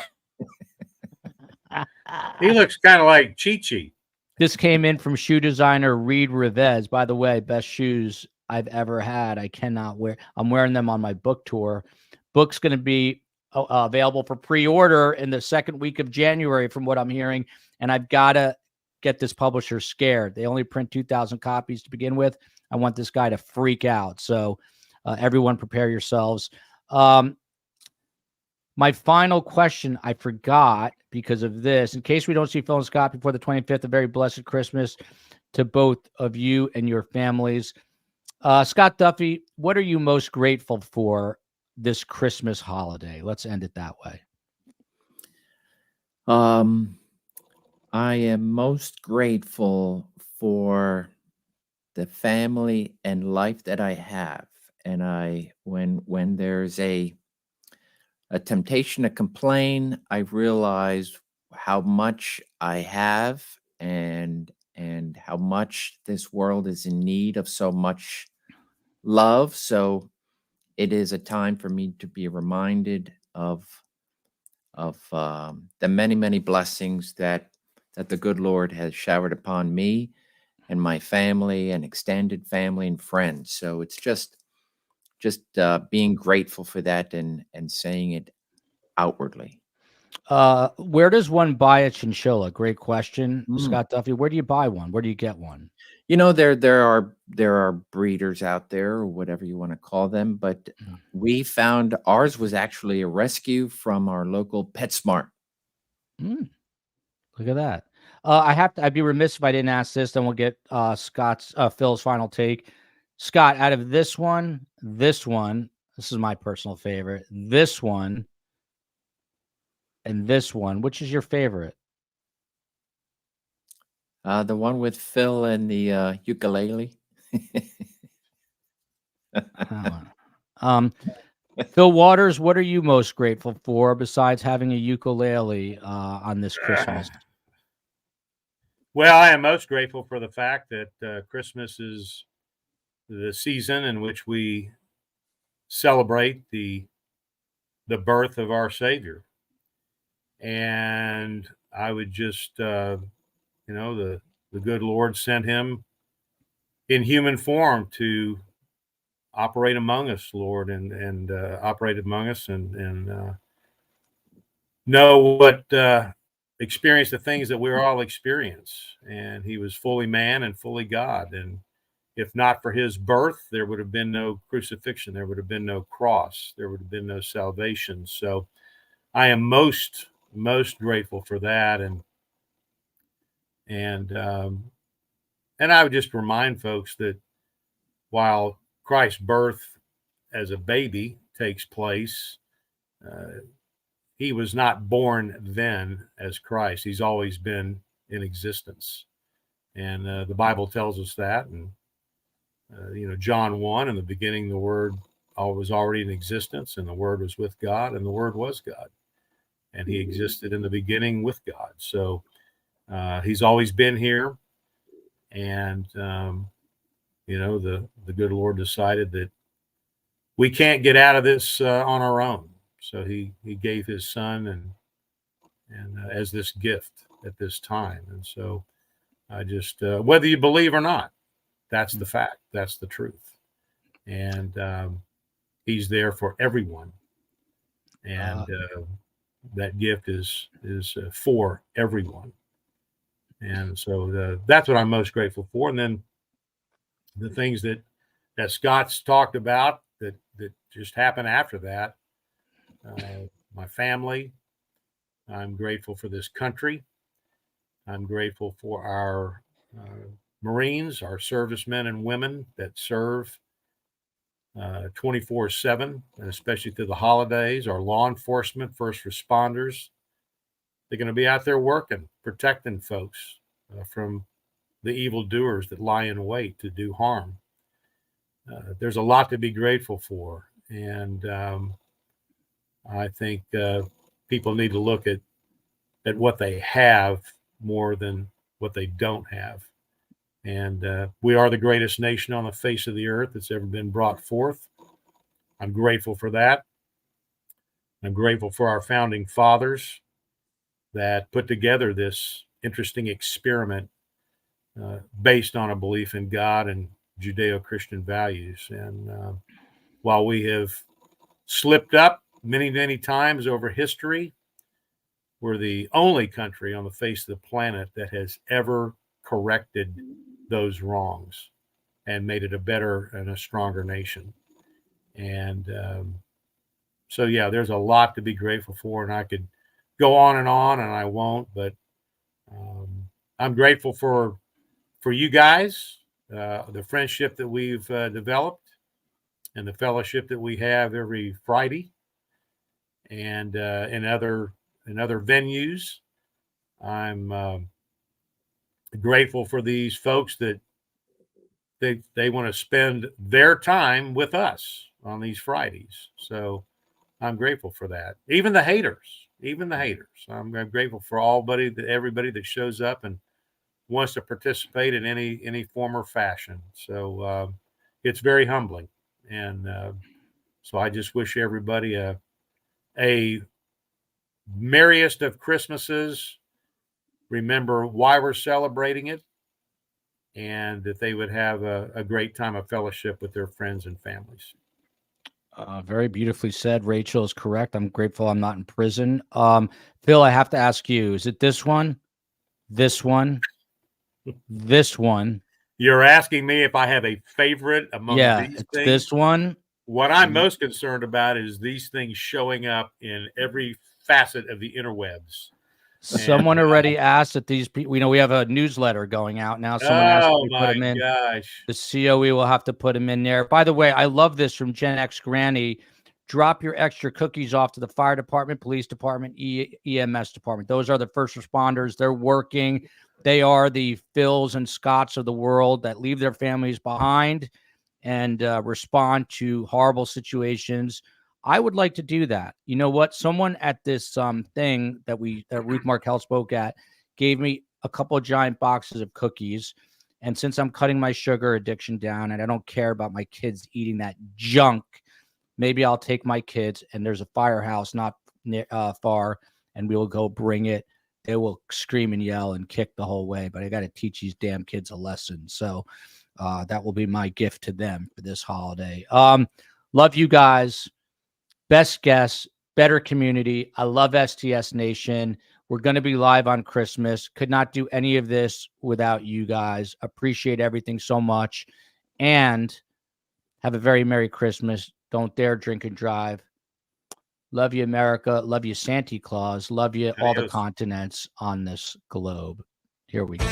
He looks kind of like Chi-Chi. This came in from shoe designer Reed Rivez. By the way, best shoes I've ever had. I cannot wear. I'm wearing them on my book tour. Book's going to be available for pre-order in the second week of January, from what I'm hearing. And I've got to get this publisher scared. They only print 2,000 copies to begin with. I want this guy to freak out. So everyone prepare yourselves. My final question, I forgot because of this. In case we don't see Fil and Scott before the 25th, a very blessed Christmas to both of you and your families. Scott Duffy, what are you most grateful for this Christmas holiday? Let's end it that way. I am most grateful for the family and life that I have. And when there's a temptation to complain, I realize how much I have and how much this world is in need of so much love. So it is a time for me to be reminded of the many, many blessings that the good Lord has showered upon me and my family and extended family and friends. So it's just being grateful for that and saying it outwardly. Where does one buy a chinchilla? Great question, Scott Duffy. Where do you buy one? Where do you get one? You know, there are breeders out there, or whatever you want to call them, but we found ours was actually a rescue from our local PetSmart. Look at that. I'd be remiss if I didn't ask this. Then we'll get Phil's final take. Scott, out of this one, this is my personal favorite. This one, and this one, which is your favorite? The one with Fil and the ukulele. Fil Waters, what are you most grateful for besides having a ukulele on this Christmas? Well, I am most grateful for the fact that Christmas is the season in which we celebrate the birth of our Savior. And I would just, the good Lord sent him in human form to operate among us, Lord, and operate among us and know what, experience the things that we all experience. And he was fully man and fully God. And if not for his birth, there would have been no crucifixion. There would have been no cross. There would have been no salvation. So I am most grateful for that. And I would just remind folks that while Christ's birth as a baby takes place, he was not born then as Christ. He's always been in existence. And the Bible tells us that. And, John 1, in the beginning, the Word was already in existence, and the Word was with God, and the Word was God. And he existed in the beginning with God. So he's always been here. And, the good Lord decided that we can't get out of this on our own. So he gave his son and as this gift at this time. And so I just, whether you believe or not, that's the fact. That's the truth. And he's there for everyone. And that gift is for everyone. And so that's what I'm most grateful for. And then the things that Scott's talked about that just happened after that, my family. I'm grateful for this country. I'm grateful for our Marines, our servicemen and women that serve 24/7, and especially through the holidays, our law enforcement, first responders. They're going to be out there working, protecting folks from the evildoers that lie in wait to do harm. There's a lot to be grateful for, and I think people need to look at what they have more than what they don't have. And we are the greatest nation on the face of the earth that's ever been brought forth. I'm grateful for that. I'm grateful for our founding fathers that put together this interesting experiment based on a belief in God and Judeo-Christian values. And while we have slipped up many, many times over history, we're the only country on the face of the planet that has ever corrected those wrongs and made it a better and a stronger nation. And so, yeah, there's a lot to be grateful for, and I could go on, and I won't, but I'm grateful for you guys, the friendship that we've developed, and the fellowship that we have every Friday, and in other venues. I'm grateful for these folks that they want to spend their time with us on these Fridays. So I'm grateful for that. Even the haters. I'm grateful for everybody that shows up and wants to participate in any form or fashion. So it's very humbling. And so I just wish everybody a merriest of Christmases. Remember why we're celebrating it, and that they would have a great time of fellowship with their friends and families. Very beautifully said. Rachel is correct. I'm grateful I'm not in prison. Phil, I have to ask you, is it this one? This one? This one? You're asking me if I have a favorite among these it's things? This one. What I'm most concerned about is these things showing up in every facet of the interwebs. Someone already asked that these people, we have a newsletter going out now. Someone asked if we put them in. Gosh. The COE will have to put them in there. By the way, I love this from Gen X Granny. Drop your extra cookies off to the fire department, police department, EMS department. Those are the first responders. They're working. They are the Fils and Scotts of the world that leave their families behind and respond to horrible situations. I would like to do that. You know what? Someone at this thing that Ruth Markel spoke at gave me a couple of giant boxes of cookies. And since I'm cutting my sugar addiction down and I don't care about my kids eating that junk, maybe I'll take my kids, and there's a firehouse not far, and we will go bring it. They will scream and yell and kick the whole way, but I got to teach these damn kids a lesson. So that will be my gift to them for this holiday. Love you guys. Best guests, better community. I love STS Nation. We're going to be live on Christmas. Could not do any of this without you guys. Appreciate everything so much. And have a very Merry Christmas. Don't dare drink and drive. Love you, America. Love you, Santa Claus. Love you, all the continents on this globe. Here we go.